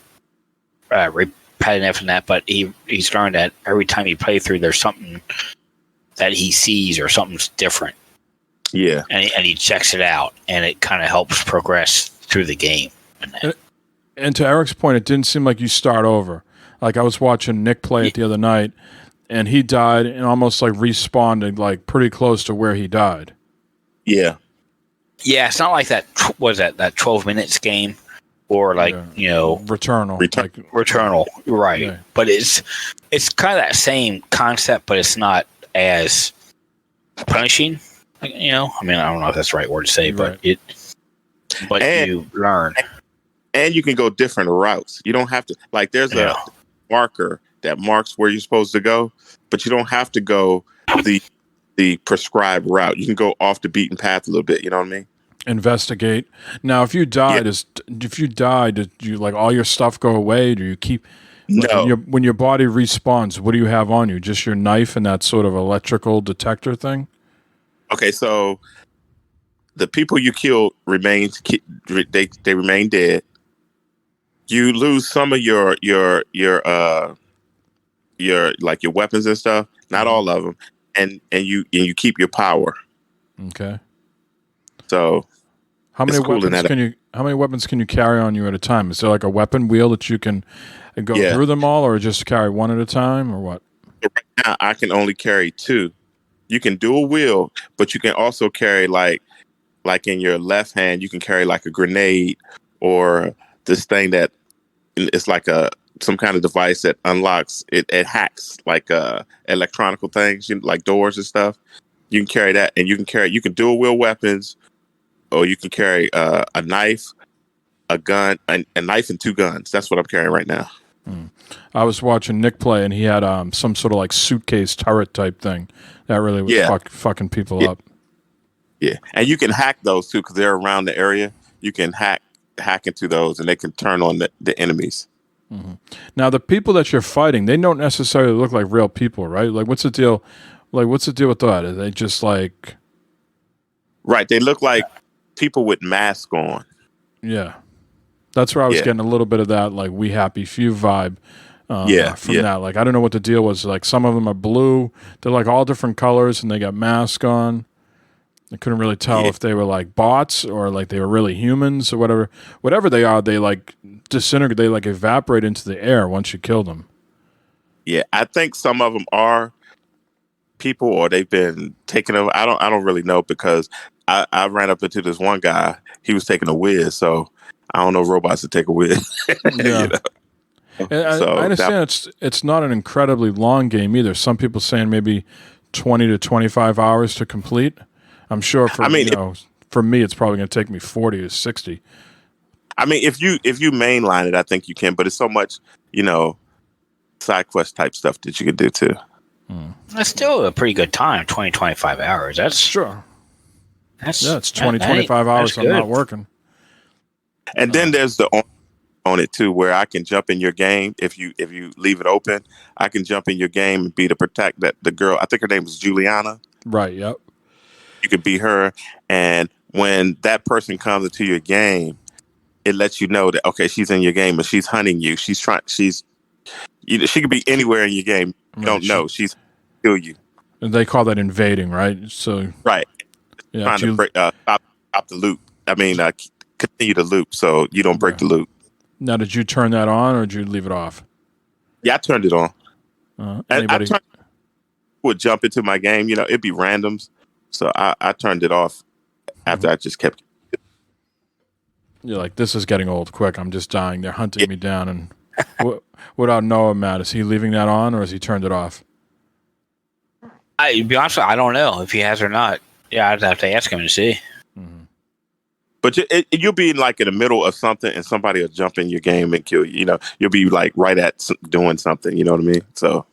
Speaker 3: repetitive and that. But he's learned that every time you play through, there's something that he sees or something's different.
Speaker 7: Yeah,
Speaker 3: and he checks it out, and it kind of helps progress through the game.
Speaker 6: And to Eric's point, it didn't seem like you start over. Like I was watching Nick play it the other night, and he died and almost like respawned like pretty close to where he died.
Speaker 7: Yeah.
Speaker 3: Yeah, it's not like that. Was that 12 minutes game, or like
Speaker 6: Returnal,
Speaker 3: Returnal, right? Yeah. But it's kind of that same concept, but it's not as punishing. I mean, I don't know if that's the right word to say, but you learn,
Speaker 7: and you can go different routes. You don't have to there's a marker that marks where you're supposed to go, but you don't have to go the prescribed route. You can go off the beaten path a little bit. You know what I mean?
Speaker 6: Investigate. Now, if you died, did you like all your stuff go away? Do you keep?
Speaker 7: No.
Speaker 6: When your body respawns, what do you have on you? Just your knife and that sort of electrical detector thing?
Speaker 7: Okay, so the people you killed remain dead. You lose some of your weapons and stuff, not all of them, and you keep your power.
Speaker 6: Okay.
Speaker 7: So
Speaker 6: how many weapons can you carry on you at a time? Is there like a weapon wheel that you can go through them all, or just carry one at a time, or what?
Speaker 7: Right now, I can only carry 2. You can do a wheel, but you can also carry like in your left hand, you can carry like a grenade or this thing that it's like some kind of device that unlocks it hacks like electronical things, like doors and stuff. You can carry that, and you can dual wheel weapons, or you can carry a knife, a gun, a knife and 2 guns. That's what I'm carrying right now.
Speaker 6: I was watching Nick play, and he had some sort of like suitcase turret type thing that really was fucking people up.
Speaker 7: Yeah, and you can hack those too because they're around the area. You can hack into those, and they can turn on the enemies.
Speaker 6: Mm-hmm. Now, the people that you're fighting, they don't necessarily look like real people, right? Like, what's the deal? Like, what's the deal with that? Are they just like...
Speaker 7: Right, they look like people with masks on.
Speaker 6: Yeah. That's where I was getting a little bit of that, like, We Happy Few vibe from that. Like, I don't know what the deal was. Like, some of them are blue. They're, like, all different colors, and they got masks on. I couldn't really tell if they were, like, bots or, like, they were really humans or whatever. Whatever they are, they, like, disintegrate. They, like, evaporate into the air once you kill them.
Speaker 7: Yeah, I think some of them are people, or they've been taken over. I don't really know, because I ran up into this one guy. He was taking a whiz, so I don't know if robots would take a whiz.
Speaker 6: Yeah. I understand it's not an incredibly long game either. Some people saying maybe 20 to 25 hours to complete. I'm sure for me it's probably going to take me 40 to 60.
Speaker 7: I mean, if you mainline it, I think you can, but it's so much, side quest type stuff that you could do too.
Speaker 3: That's still a pretty good time, 20, 25 hours. That's
Speaker 6: sure. It's 20,
Speaker 3: that
Speaker 6: 25 hours I'm not working.
Speaker 7: And then there's the on it too, where I can jump in your game. If you leave it open, I can jump in your game and be to protect the girl. I think her name is Juliana.
Speaker 6: Right. Yep.
Speaker 7: You could be her, and when that person comes into your game, it lets you know that she's in your game and she's hunting you. She could be anywhere in your game. You don't know. She's kill you.
Speaker 6: And they call that invading, right? So
Speaker 7: right.
Speaker 6: Yeah,
Speaker 7: trying to break, stop the loop. I mean, continue the loop so you don't break the loop.
Speaker 6: Now, did you turn that on or did you leave it off?
Speaker 7: Yeah, I turned it on.
Speaker 6: Anybody?
Speaker 7: Would jump into my game, it'd be randoms. So I turned it off after I just kept.
Speaker 6: You're like, this is getting old quick. I'm just dying. They're hunting me down. And without Noah, Matt, is he leaving that on or has he turned it off?
Speaker 3: To be honest, I don't know if he has or not. Yeah, I'd have to ask him to see.
Speaker 6: Mm-hmm.
Speaker 7: But you'll be like in the middle of something and somebody will jump in your game and kill you. You'll be like right at doing something. You know what I mean? So.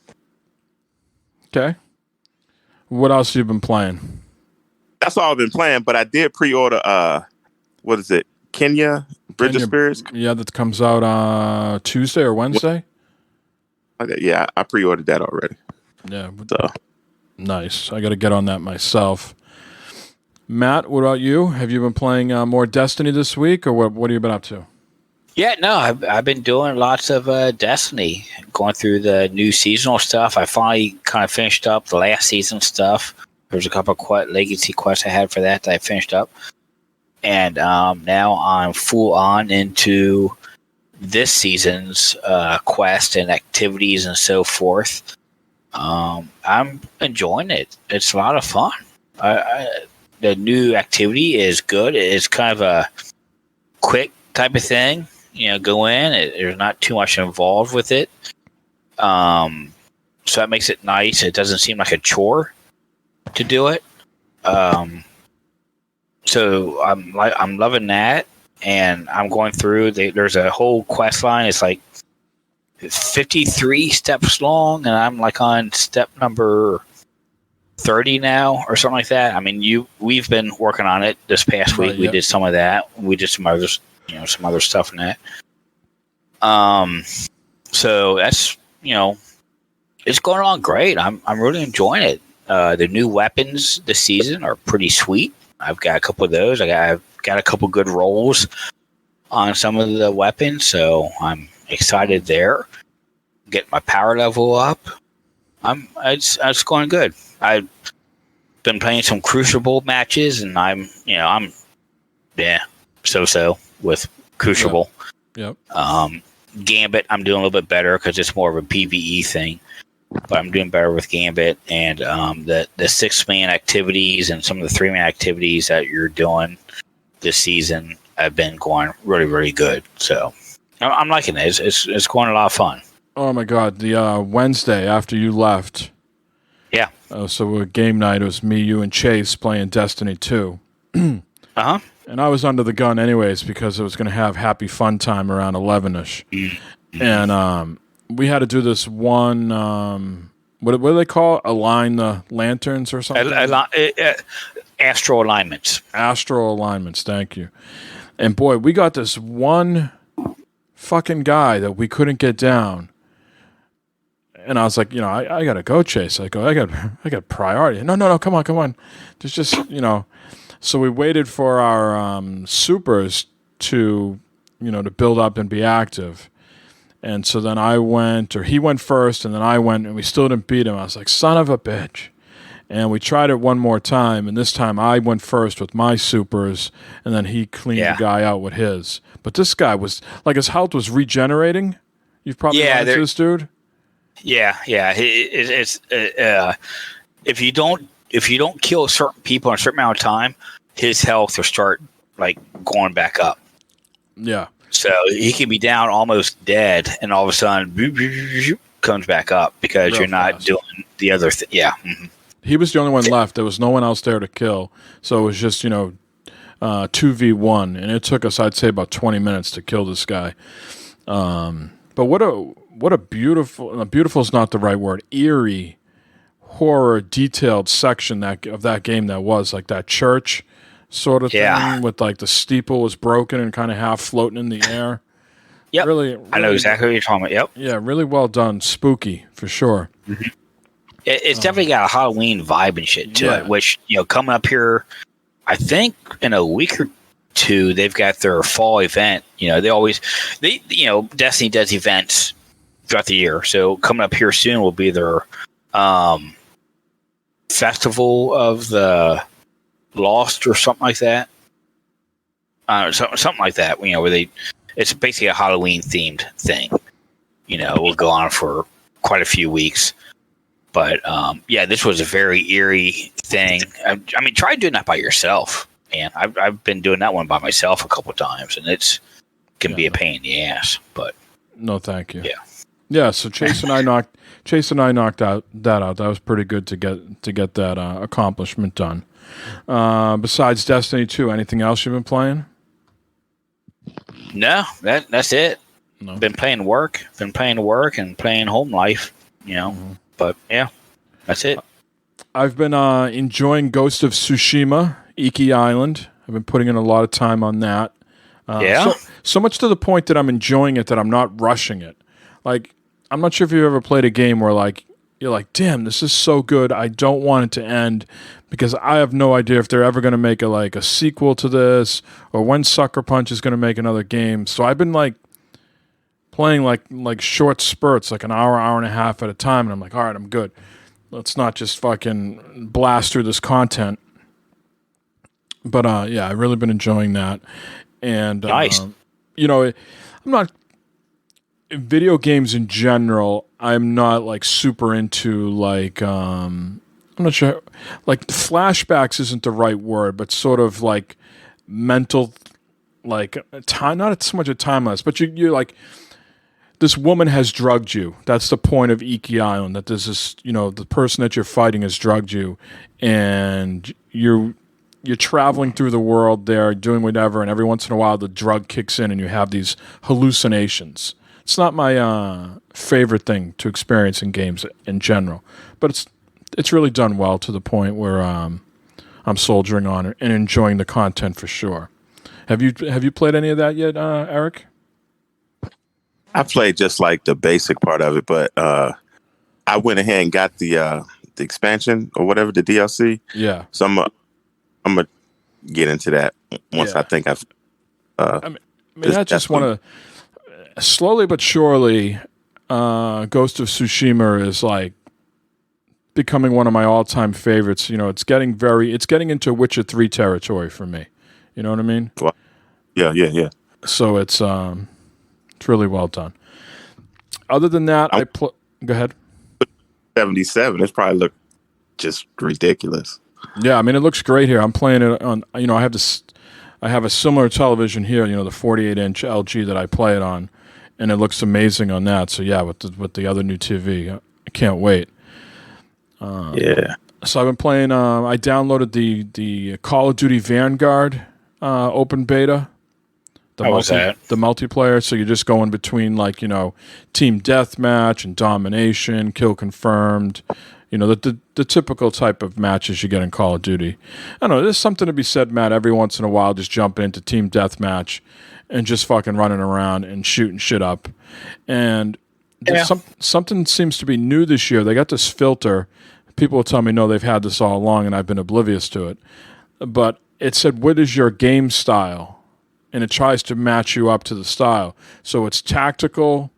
Speaker 6: Okay. What else have you been playing?
Speaker 7: That's all I've been playing, but I did pre-order, what is it? Kenya Bridge of Spirits?
Speaker 6: Yeah, that comes out Tuesday or Wednesday.
Speaker 7: Yeah, I pre-ordered that already.
Speaker 6: Yeah.
Speaker 7: So.
Speaker 6: Nice. I got to get on that myself. Matt, what about you? Have you been playing more Destiny this week, or what have you been up to?
Speaker 3: Yeah, no, I've been doing lots of Destiny, going through the new seasonal stuff. I finally kind of finished up the last season stuff. There's a couple of legacy quests I had for that I finished up. And now I'm full on into this season's quest and activities and so forth. I'm enjoying it. It's a lot of fun. The new activity is good. It's kind of a quick type of thing. Go in. There's not too much involved with it. So that makes it nice. It doesn't seem like a chore to do it. So I'm loving that, and I'm going through. There's a whole quest line. It's like 53 steps long, and I'm like on step number 30 now, or something like that. I mean, we've been working on it this past week. We did some of that. We did some others, some other stuff in that. So that's it's going along great. I'm really enjoying it. The new weapons this season are pretty sweet. I've got a couple of those. I've got a couple good rolls on some of the weapons, so I'm excited there. Get my power level up. It's going good. I've been playing some Crucible matches, and I'm so with Crucible.
Speaker 6: Yep.
Speaker 3: Gambit, I'm doing a little bit better because it's more of a PvE thing. But I'm doing better with Gambit, and the 6-man activities and some of the 3-man activities that you're doing this season have been going really, really good. So I'm liking it. It's going a lot of fun.
Speaker 6: Oh my God! The Wednesday after you left.
Speaker 3: Yeah.
Speaker 6: So game night, it was me, you, and Chase playing Destiny 2.
Speaker 3: Uh-huh.
Speaker 6: And I was under the gun anyways because it was going to have happy fun time around 11ish, and we had to do this one. What do they call it? Align the lanterns or something?
Speaker 3: Astral alignments.
Speaker 6: Astral alignments. Thank you. And boy, we got this one fucking guy that we couldn't get down. And I was like, I gotta go, Chase. I got priority. No, come on. There's just, So we waited for our supers to build up and be active. And so then he went first, and then I went, and we still didn't beat him. I was like, son of a bitch. And we tried it one more time, and this time I went first with my supers, and then he cleaned the guy out with his. But this guy was, like, his health was regenerating. You've probably run into this dude?
Speaker 3: Yeah. It's if you don't kill certain people in a certain amount of time, his health will start, like, going back up.
Speaker 6: Yeah.
Speaker 3: So he can be down almost dead, and all of a sudden, comes back up because you're not doing the other thing. Yeah. Mm-hmm.
Speaker 6: He was the only one left. There was no one else there to kill. So it was just, 2v1. And it took us, I'd say, about 20 minutes to kill this guy. But what a beautiful is not the right word, eerie, horror, detailed section of that game that was. Like that church sort of thing with like the steeple was broken and kind of half floating in the air.
Speaker 3: Yep.
Speaker 6: Really,
Speaker 3: I know exactly what you're talking about. Yep.
Speaker 6: Yeah, really well done. Spooky, for sure.
Speaker 3: Mm-hmm. It's definitely got a Halloween vibe and shit to it, which, coming up here, I think in a week or two, they've got their fall event. Destiny does events throughout the year. So coming up here soon will be their Festival of the Lost or something like that. Something like that, where it's basically a Halloween themed thing. You know, it will go on for quite a few weeks. But yeah, this was a very eerie thing. I mean, try doing that by yourself, man. I've been doing that one by myself a couple of times, and it can be a pain in the ass. But
Speaker 6: no, thank you.
Speaker 3: Yeah,
Speaker 6: yeah. So Chase and I knocked that out. That was pretty good to get that accomplishment done. Besides Destiny 2, anything else you've been playing?
Speaker 3: No, that's it.
Speaker 6: No.
Speaker 3: Been playing work and playing home life. You know. Mm-hmm. But yeah, that's it.
Speaker 6: I've been enjoying Ghost of Tsushima, Iki Island. I've been putting in a lot of time on that. So much to the point that I'm enjoying it that I'm not rushing it. Like, I'm not sure if you've ever played a game where like you're like, damn, this is so good. I don't want it to end because I have no idea if they're ever going to make a sequel to this or when Sucker Punch is going to make another game. So I've been like playing like short spurts, like an hour and a half at a time, and I'm like, all right, I'm good. Let's not just fucking blast through this content. But yeah, I've really been enjoying that. And
Speaker 3: nice.
Speaker 6: You know, I'm not video games in general. I'm not like super into like I'm not sure, like flashbacks isn't the right word, but sort of like mental, like time. Not so much a timeless, but you're like, this woman has drugged you. That's the point of Iki Island. That there's this, you know, the person that you're fighting has drugged you, and you're traveling through the world there, doing whatever, and every once in a while the drug kicks in, and you have these hallucinations. It's not my favorite thing to experience in games in general, but it's really done well to the point where I'm soldiering on it and enjoying the content for sure. Have you played any of that yet, Eric?
Speaker 7: I played just like the basic part of it, but I went ahead and got the expansion or whatever, the DLC.
Speaker 6: Yeah.
Speaker 7: So I'm gonna get into that once I think I've.
Speaker 6: I mean, I just want to slowly but surely. Ghost of Tsushima is like becoming one of my all-time favorites. You know, it's getting into Witcher 3 territory for me. You know what I mean?
Speaker 7: Yeah.
Speaker 6: So it's really well done. Other than that, go ahead.
Speaker 7: 77. It's probably look just ridiculous.
Speaker 6: Yeah, I mean, it looks great here. I'm playing it on. You know, I have a similar television here. You know, the 48-inch LG that I play it on, and it looks amazing on that. So yeah, with the other new TV, I can't wait.
Speaker 7: Yeah.
Speaker 6: So I've been playing. I downloaded the Call of Duty Vanguard open beta. The multiplayer, so you're just going between, like, you know, team deathmatch and domination, kill confirmed, you know, the typical type of matches you get in Call of Duty. I don't know, there's something to be said, Matt, every once in a while just jumping into team deathmatch and just fucking running around and shooting shit up. And something seems to be new this year. They got this filter. People will tell me, no, they've had this all along, and I've been oblivious to it. But it said, what is your game style? And it tries to match you up to the style. So it's tactical,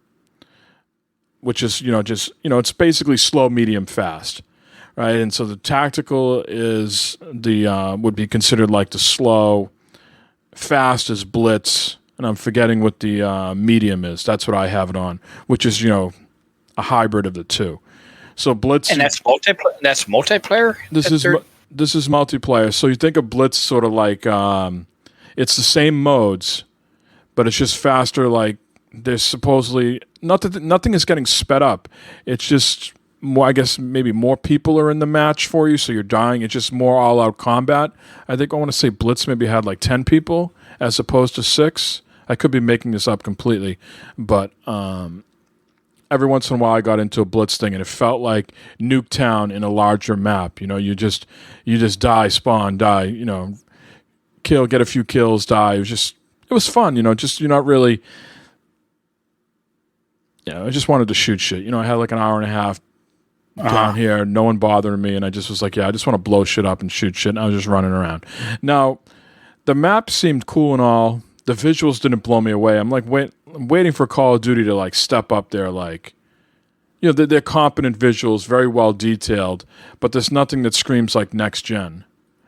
Speaker 6: which is, it's basically slow, medium, fast, right? And so the tactical is would be considered like the slow, fast is blitz, and I'm forgetting what the medium is. That's what I have it on, which is, a hybrid of the two. So blitz,
Speaker 3: and that's multiplayer. That's multiplayer.
Speaker 6: This is multiplayer. So you think of blitz sort of like. It's the same modes, but it's just faster. Like, there's supposedly nothing is getting sped up. It's just more, I guess maybe more people are in the match for you, so you're dying. It's just more all-out combat. I think I want to say Blitz maybe had like 10 people as opposed to 6. I could be making this up completely, but every once in a while I got into a Blitz thing, and it felt like Nuketown in a larger map. You know, you just die, spawn, die. Kill, get a few kills, die. It was fun, just you're not really, I just wanted to shoot shit. I had like an hour and a half down here, no one bothering me, and I just was like, I just want to blow shit up and shoot shit, and I was just running around. Now, the map seemed cool and all. The visuals didn't blow me away. I'm like, I'm waiting for Call of Duty to like step up there, like, they're competent visuals, very well detailed, but there's nothing that screams like next gen.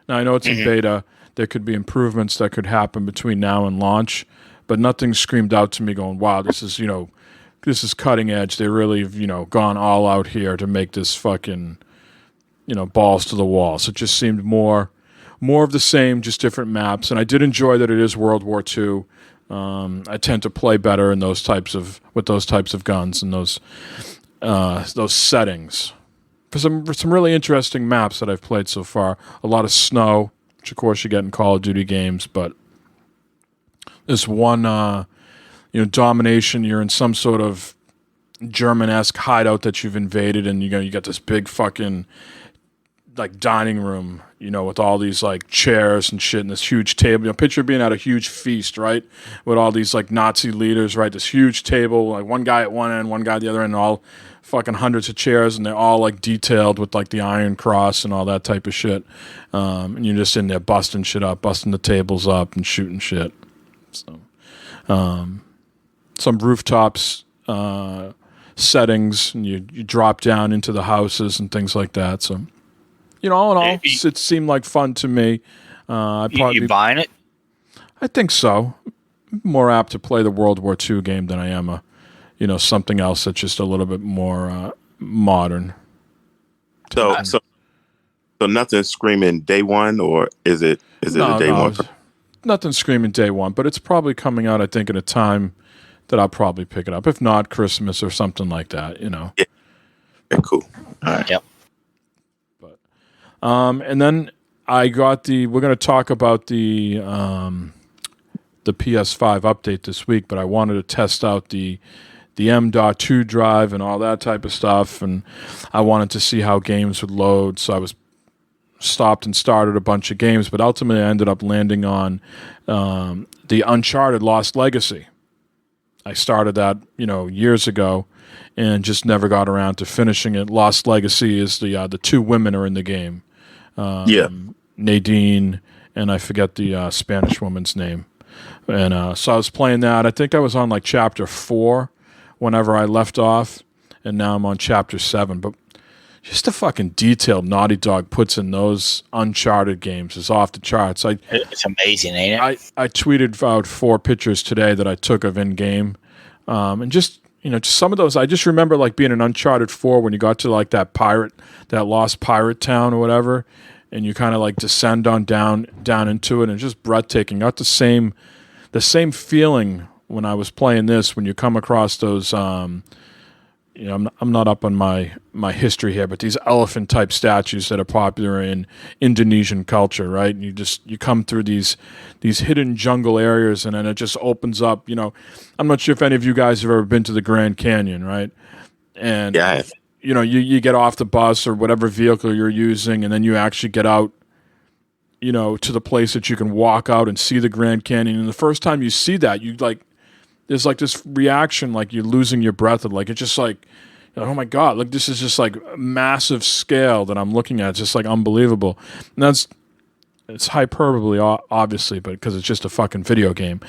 Speaker 6: Now, I know it's in beta. There could be improvements that could happen between now and launch, but nothing screamed out to me going, wow, this is cutting edge. They really have, gone all out here to make this fucking, balls to the wall. So it just seemed more of the same, just different maps. And I did enjoy that it is World War II. I tend to play better in with those types of guns and those settings. For some really interesting maps that I've played so far. A lot of snow, which of course you get in Call of Duty games, but this one, domination. You're in some sort of German-esque hideout that you've invaded, and you got this big fucking like dining room, with all these like chairs and shit and this huge table. Picture being at a huge feast, right? With all these like Nazi leaders, right? This huge table, like one guy at one end, one guy at the other end, all fucking hundreds of chairs, and they're all like detailed with like the Iron Cross and all that type of shit. And you're just in there busting shit up, busting the tables up and shooting shit. So, some rooftops, settings, and you drop down into the houses and things like that. So, all in all, it seemed like fun to me.
Speaker 3: You buying it?
Speaker 6: I think so. More apt to play the World War II game than I am something else that's just a little bit more modern.
Speaker 7: So nothing screaming day one, or is it a day one?
Speaker 6: Nothing screaming day one, but it's probably coming out, I think, at a time that I'll probably pick it up. If not, Christmas or something like that,
Speaker 7: Yeah. Cool. All right.
Speaker 3: Yep.
Speaker 6: And then I got we're going to talk about the PS5 update this week, but I wanted to test out the M.2 drive and all that type of stuff, and I wanted to see how games would load, so I was stopped and started a bunch of games, but ultimately I ended up landing on the Uncharted Lost Legacy. I started that, years ago, and just never got around to finishing it. Lost Legacy is the two women are in the game. Nadine, and I forget the Spanish woman's name. And so I was playing that. I think I was on like chapter 4 whenever I left off, and now I'm on chapter 7. But just the fucking detail Naughty Dog puts in those Uncharted games is off the charts.
Speaker 3: It's amazing, ain't it?
Speaker 6: I tweeted out 4 pictures today that I took of in-game. And just some of those, I just remember like being in Uncharted 4 when you got to like that lost pirate town or whatever, and you kind of like descend on down into it, and just breathtaking. Got the same feeling when I was playing this, when you come across those, I'm not up on my history here, but these elephant type statues that are popular in Indonesian culture, right? And you come through these hidden jungle areas, and then it just opens up. I'm not sure if any of you guys have ever been to the Grand Canyon, right? And
Speaker 7: yeah,
Speaker 6: you get off the bus or whatever vehicle you're using, and then you actually get out, to the place that you can walk out and see the Grand Canyon. And the first time you see that, there's like this reaction, like you're losing your breath, like it's just like, oh my God, like this is just like massive scale that I'm looking at. It's just like unbelievable. And it's hyperbole, obviously, but because it's just a fucking video game.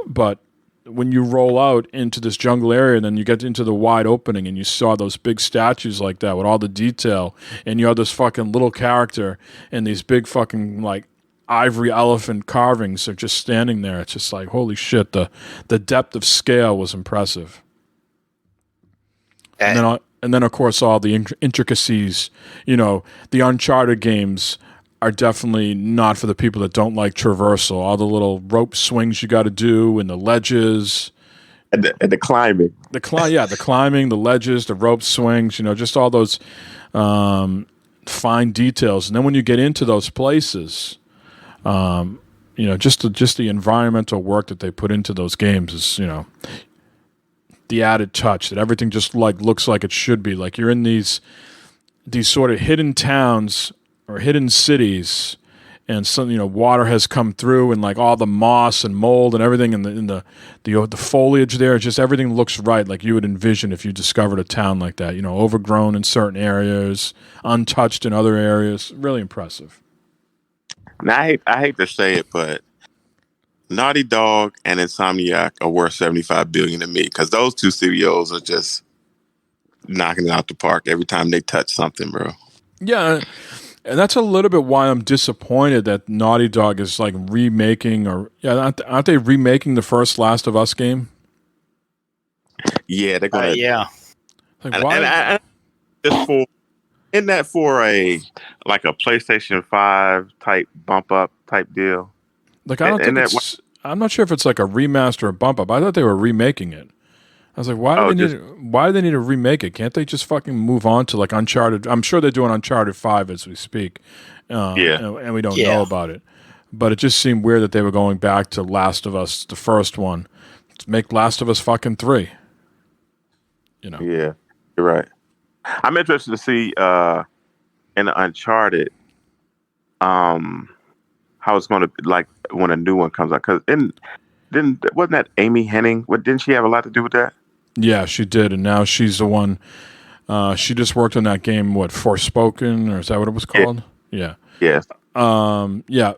Speaker 6: But when you roll out into this jungle area, and then you get into the wide opening, and you saw those big statues like that with all the detail, and you're this fucking little character, and these big fucking like ivory elephant carvings are just standing there. It's just like, holy shit, the depth of scale was impressive. And then of course all the intricacies, the Uncharted games are definitely not for the people that don't like traversal. All the little rope swings you got to do, and the ledges,
Speaker 7: and the climbing,
Speaker 6: the climbing, the ledges, the rope swings, just all those fine details. And then when you get into those places, just the environmental work that they put into those games is, the added touch that everything just like looks like it should be. Like you're in these sort of hidden towns or hidden cities, and some water has come through, and like all the moss and mold and everything, and the foliage there, just everything looks right, like you would envision if you discovered a town like that. Overgrown in certain areas, untouched in other areas. Really impressive.
Speaker 7: Now I hate to say it, but Naughty Dog and Insomniac are worth $75 billion to me, because those two studios are just knocking it out the park every time they touch something, bro.
Speaker 6: Yeah, And that's a little bit why I'm disappointed that Naughty Dog is like remaking, or aren't they remaking the first Last of Us game?
Speaker 7: Yeah, they're gonna.
Speaker 3: Yeah.
Speaker 6: Like, why?
Speaker 7: And just for isn't that for a PlayStation 5 type bump up type deal?
Speaker 6: Like, I don't think it's. I'm not sure if it's like a remaster or bump up. I thought they were remaking it. I was like, why do they need to remake it? Can't they just fucking move on to like Uncharted? I'm sure they're doing Uncharted 5 as we speak. And we don't know about it. But it just seemed weird that they were going back to Last of Us, the first one. Let's make Last of Us fucking 3. You know?
Speaker 7: Yeah, you're right. I'm interested to see in Uncharted how it's going to like when a new one comes out. Because wasn't that Amy Hennig? Didn't she have a lot to do with that?
Speaker 6: Yeah, she did, and now she's the one. She just worked on that game. What, Forspoken, or is that what it was called? Yeah.
Speaker 7: Yes.
Speaker 6: Yeah.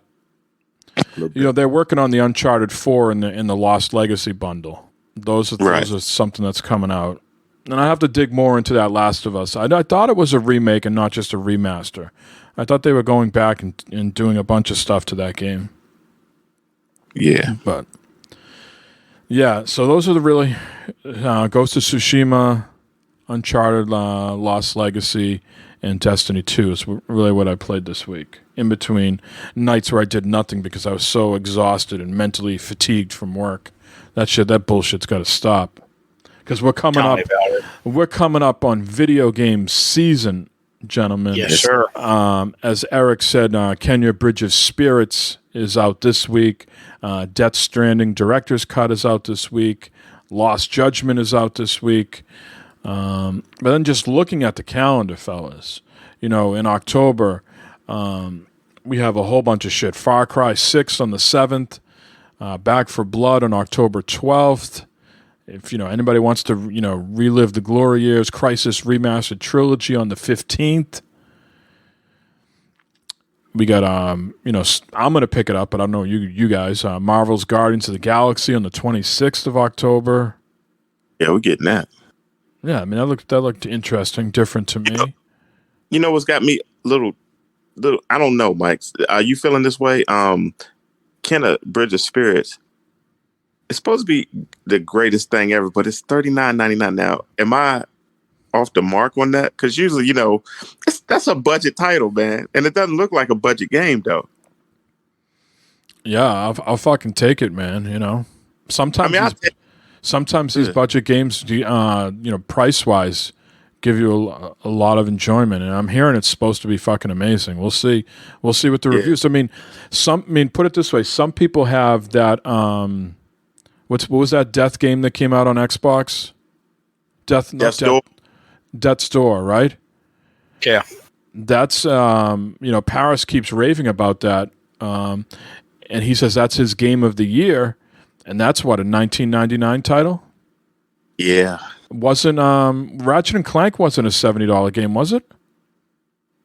Speaker 6: You know, they're working on the Uncharted 4 in the Lost Legacy bundle. Those are something that's coming out, and I have to dig more into that Last of Us. I thought it was a remake and not just a remaster. I thought they were going back and doing a bunch of stuff to that game.
Speaker 7: Yeah,
Speaker 6: but. Yeah, so those are the really Ghost of Tsushima, Uncharted, Lost Legacy, and Destiny 2 is really what I played this week. In between nights where I did nothing because I was so exhausted and mentally fatigued from work. That bullshit's got to stop. Because we're coming up on video game season, gentlemen.
Speaker 3: Yes, sir.
Speaker 6: As Eric said, Kenya Bridge of Spirits is out this week. Death Stranding Director's Cut is out this week. Lost Judgment is out this week. But then just looking at the calendar, fellas, you know, in October, we have a whole bunch of shit. Far Cry 6 on the 7th. Back for Blood on October 12th. If, you know, anybody wants to, you know, relive the glory years, Crisis Remastered Trilogy on the 15th. We got, you know, I'm going to pick it up, but I don't know you guys. Marvel's Guardians of the Galaxy on the 26th of October.
Speaker 7: Yeah, we're getting that.
Speaker 6: Yeah, I mean, that looked interesting, different to me.
Speaker 7: You know what's got me little, I don't know, Mike. Are you feeling this way? Kenna Bridge of Spirits. It's supposed to be the greatest thing ever, but it's $39.99 now. Am I off the mark on that? Because usually, you know, that's a budget title, man, and it doesn't look like a budget game, though.
Speaker 6: Yeah, I'll fucking take it, man. You know, sometimes these budget games, you know, price wise, give you a lot of enjoyment, and I'm hearing it's supposed to be fucking amazing. We'll see what the reviews. I mean, put it this way: some people have that. What was that Death game that came out on Xbox? Death's Door, right?
Speaker 3: Yeah.
Speaker 6: That's you know, Paris keeps raving about that, and he says that's his game of the year, and that's what, a $19.99 title.
Speaker 7: Yeah,
Speaker 6: wasn't Ratchet and Clank wasn't a $70 game, was it?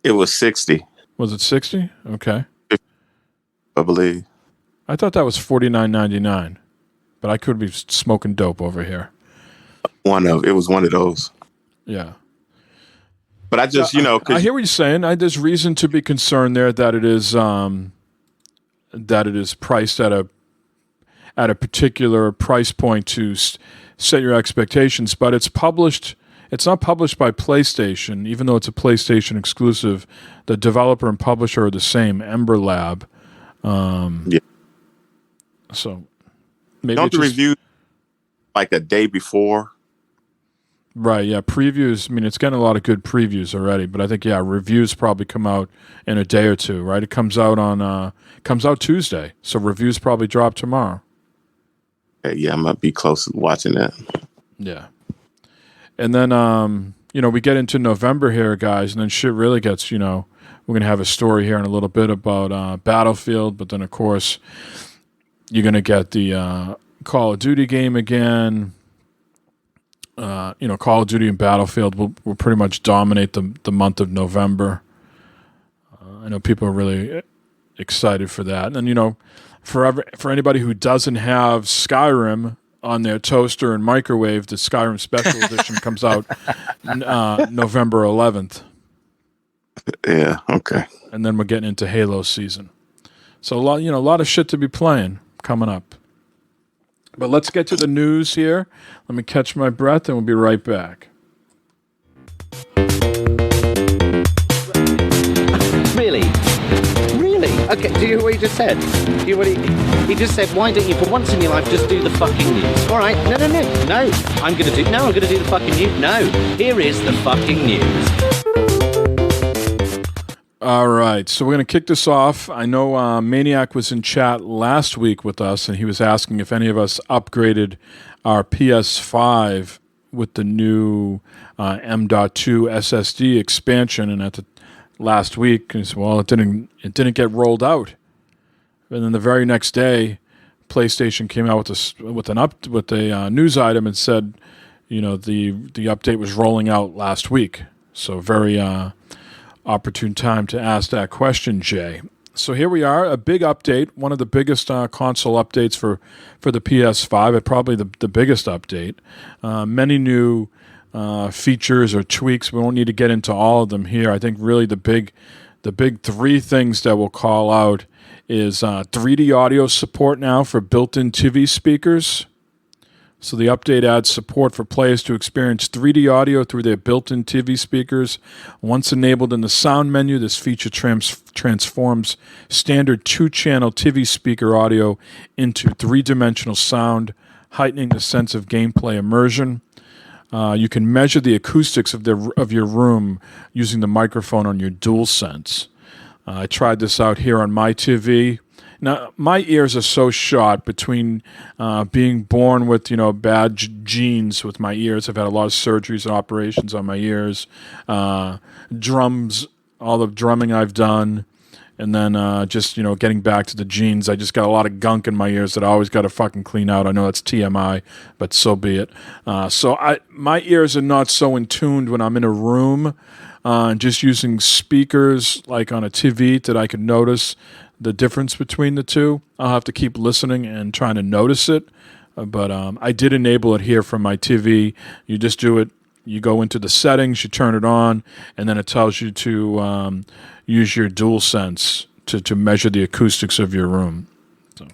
Speaker 7: It was $60.
Speaker 6: Was it $60? Okay,
Speaker 7: I believe.
Speaker 6: I thought that was $49.99, but I could be smoking dope over here.
Speaker 7: It was one of those.
Speaker 6: Yeah.
Speaker 7: But I just, you know,
Speaker 6: I hear what you're saying. There's reason to be concerned there that it is priced at a particular price point to set your expectations. But it's published. It's not published by PlayStation, even though it's a PlayStation exclusive. The developer and publisher are the same, Ember Lab.
Speaker 7: Yeah.
Speaker 6: So maybe
Speaker 7: don't the review like a day before.
Speaker 6: Right, yeah, previews, I mean, it's getting a lot of good previews already, but I think, yeah, reviews probably come out in a day or two, right? It comes out Tuesday, so reviews probably drop tomorrow.
Speaker 7: Yeah, I might be close to watching that.
Speaker 6: Yeah. And then, you know, we get into November here, guys, and then shit really gets, you know, we're going to have a story here in a little bit about Battlefield, but then, of course, you're going to get the Call of Duty game again. You know, Call of Duty and Battlefield will pretty much dominate the month of November. I know people are really excited for that. And then, you know, for anybody who doesn't have Skyrim on their toaster and microwave, the Skyrim Special Edition comes out November 11th.
Speaker 7: Yeah. Okay.
Speaker 6: And then we're getting into Halo season. So a lot of shit to be playing coming up. But let's get to the news here. Let me catch my breath, and we'll be right back.
Speaker 8: Really? Okay, do you hear what he just said? Do you hear what he just said, why don't you, for once in your life, just do the fucking news? All right, no. I'm going to do the fucking news. No, here is the fucking news.
Speaker 6: All right, so we're going to kick this off. I know Maniac was in chat last week with us, and he was asking if any of us upgraded our PS5 with the new M.2 SSD expansion, and at the last week, he said, well, it didn't get rolled out. And then the very next day, PlayStation came out with a news item and said, the update was rolling out last week. So very opportune time to ask that question, Jay. So here we are, a big update, one of the biggest console updates for the PS5, probably the biggest update. Many new features or tweaks. We won't need to get into all of them here. I think really the big three things that we'll call out is 3D audio support now for built-in TV speakers. So the update adds support for players to experience 3D audio through their built-in TV speakers. Once enabled in the sound menu, this feature transforms standard 2-channel TV speaker audio into 3-dimensional sound, heightening the sense of gameplay immersion. You can measure the acoustics of your room using the microphone on your DualSense. I tried this out here on my TV. Now, my ears are so shot between being born with, bad genes with my ears. I've had a lot of surgeries and operations on my ears. Drums, all the drumming I've done. And then just, getting back to the genes, I just got a lot of gunk in my ears that I always got to fucking clean out. I know that's TMI, but so be it. My ears are not so in tuned when I'm in a room, just using speakers like on a TV that I can notice the difference between the two. I'll have to keep listening and trying to notice it. But I did enable it here from my TV. You just do it. You go into the settings, you turn it on, and then it tells you to use your DualSense to measure the acoustics of your room. So,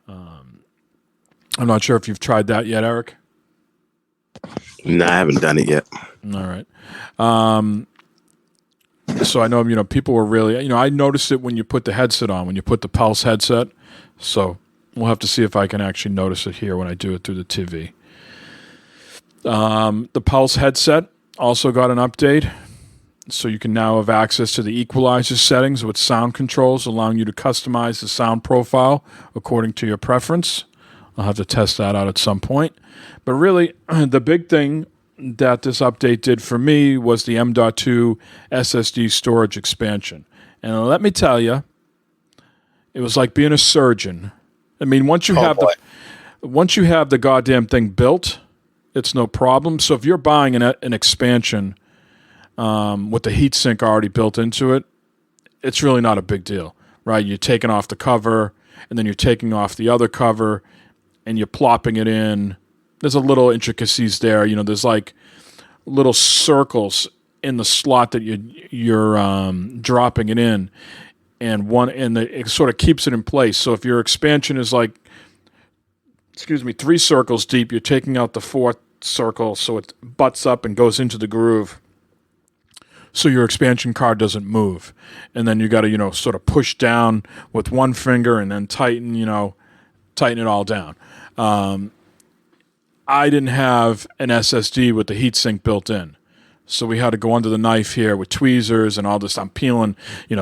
Speaker 6: I'm not sure if you've tried that yet, Eric.
Speaker 7: No, I haven't done it yet.
Speaker 6: All right. So I know, people were really, I noticed it when you put the headset on, when you put the Pulse headset. So we'll have to see if I can actually notice it here when I do it through the TV. The Pulse headset also got an update. So you can now have access to the equalizer settings with sound controls, allowing you to customize the sound profile according to your preference. I'll have to test that out at some point. But really, the big thing that this update did for me was the M.2 SSD storage expansion. And let me tell you, it was like being a surgeon. I mean, once you have the goddamn thing built, it's no problem. So if you're buying an expansion with the heatsink already built into it, it's really not a big deal, right? You're taking off the cover, and then you're taking off the other cover, and you're plopping it in. There's a little intricacies there. There's like little circles in the slot that you're dropping it in, and it sort of keeps it in place. So if your expansion is like, 3 circles deep, you're taking out the 4th circle so it butts up and goes into the groove. So your expansion card doesn't move. And then you got to, sort of push down with one finger and then tighten it all down. I didn't have an SSD with the heatsink built in. So we had to go under the knife here with tweezers and all this. I'm peeling,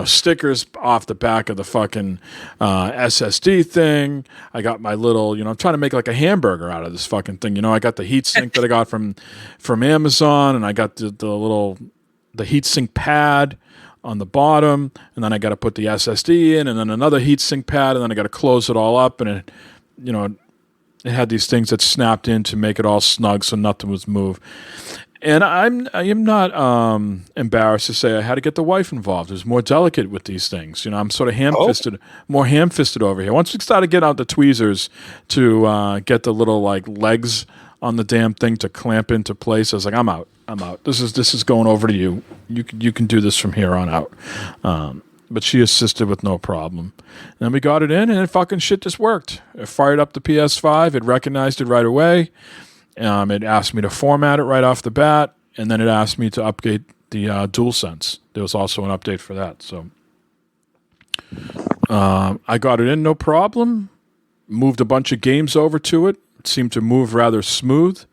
Speaker 6: stickers off the back of the fucking SSD thing. I got my little, I'm trying to make like a hamburger out of this fucking thing. I got the heatsink that I got from Amazon, and I got the heatsink pad on the bottom, and then I got to put the SSD in, and then another heatsink pad, and then I got to close it all up, and it, it had these things that snapped in to make it all snug so nothing was moved. And I am not embarrassed to say I had to get the wife involved. It was more delicate with these things. I'm sort of more ham-fisted over here. Once we started getting out the tweezers to get the little like legs on the damn thing to clamp into place. I was like, I'm out. This is going over to you. You can do this from here on out. But she assisted with no problem. And then we got it in, and it fucking shit just worked. It fired up the PS5. It recognized it right away. It asked me to format it right off the bat, and then it asked me to update the DualSense. There was also an update for that. So I got it in, no problem. Moved a bunch of games over to it. It seemed to move rather smooth.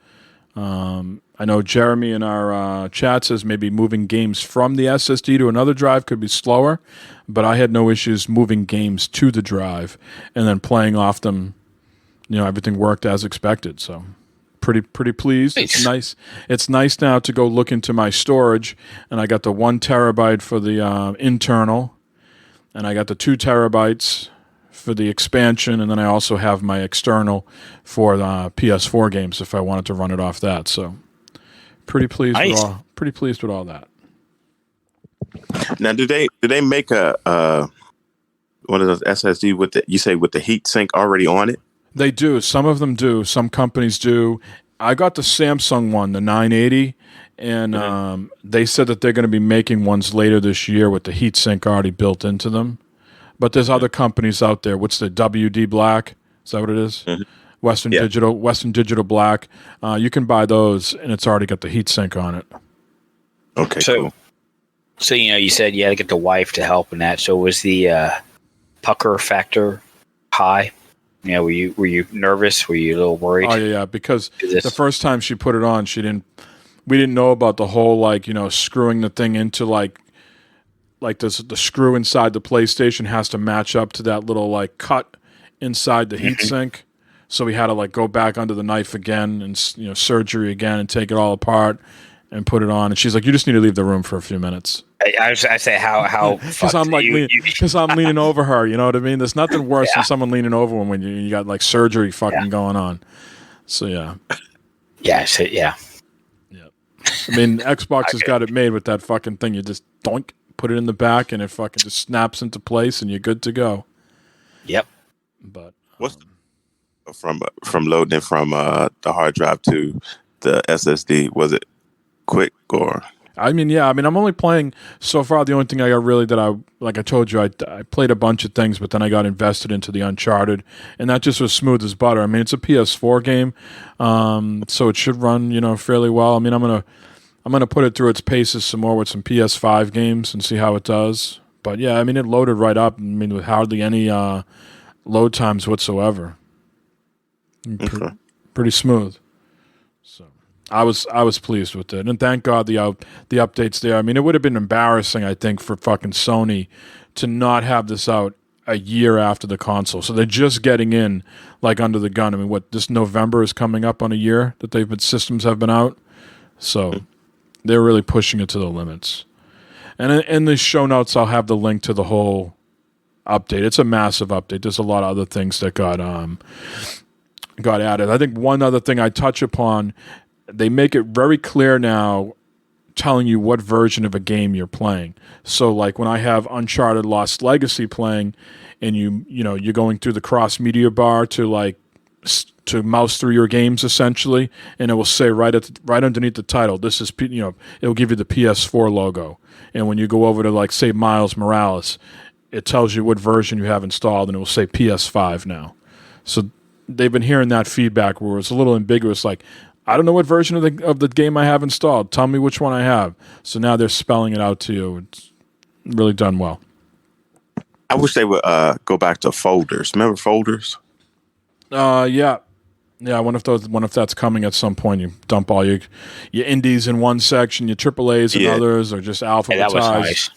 Speaker 6: I know Jeremy in our chat says maybe moving games from the SSD to another drive could be slower, but I had no issues moving games to the drive and then playing off them. Everything worked as expected. So pretty pleased. It's nice. It's nice now to go look into my storage, and I got the 1 terabyte for the internal, and I got the 2 terabytes for the expansion, and then I also have my external for the PS4 games if I wanted to run it off that. So pretty pleased with all that.
Speaker 7: Now, do they make a one of those SSD with the heat sink already on it?
Speaker 6: They do. Some of them do. Some companies do. I got the Samsung one, the 980, and they said that they're going to be making ones later this year with the heat sink already built into them. But there's other companies out there. What's the WD Black? Is that what it is? Mm-hmm. Western Digital Black. You can buy those, and it's already got the heat sink on it.
Speaker 7: Okay, cool.
Speaker 3: So you said you had to get the wife to help in that. So was the pucker factor high? Were you nervous? Were you a little worried?
Speaker 6: Oh yeah, because the first time she put it on, we didn't know about the whole screwing the thing into like the screw inside the PlayStation has to match up to that little cut inside the heat sink. So we had to go back under the knife again and surgery again and take it all apart and put it on. And she's like, "You just need to leave the room for a few minutes." I say how because I'm leaning over her. You know what I mean? There's nothing worse than someone leaning over when you got surgery fucking going on. So yeah.
Speaker 3: Yeah.
Speaker 6: Yeah. I mean, Xbox has got it made with that fucking thing. You just doink, put it in the back, and it fucking just snaps into place, and you're good to go.
Speaker 3: Yep.
Speaker 6: But
Speaker 7: what's from loading it from the hard drive to the SSD? Was it quick or?
Speaker 6: I'm only playing so far. The only thing I got really that I told you, I played a bunch of things, but then I got invested into the Uncharted, and that just was smooth as butter. I mean, it's a PS4 game, so it should run, fairly well. I mean, I'm gonna put it through its paces some more with some PS5 games and see how it does. But yeah, I mean, it loaded right up. I mean, with hardly any load times whatsoever.
Speaker 7: Okay.
Speaker 6: Pretty smooth. So I was pleased with it, and thank God the updates there. I mean, it would have been embarrassing, I think, for fucking Sony to not have this out a year after the console. So they're just getting in under the gun. I mean, this November is coming up on a year that systems have been out. So they're really pushing it to the limits. And in the show notes, I'll have the link to the whole update. It's a massive update. There's a lot of other things that got added. I think one other thing I touch upon, they make it very clear now, telling you what version of a game you're playing. So when I have Uncharted Lost Legacy playing, and you're going through the cross media bar to mouse through your games essentially, and it will say right underneath the title, this is it'll give you the PS4 logo. And when you go over to say Miles Morales, it tells you what version you have installed, and it will say PS5 now. So they've been hearing that feedback where it's a little ambiguous, I don't know what version of the game I have installed. Tell me which one I have. So now they're spelling it out to you. It's really done well.
Speaker 7: I wish they would go back to folders. Remember folders?
Speaker 6: Yeah. I wonder if that's coming at some point. You dump all your indies in one section, your AAAs in others, or just alphabetized.
Speaker 3: Hey, that was nice.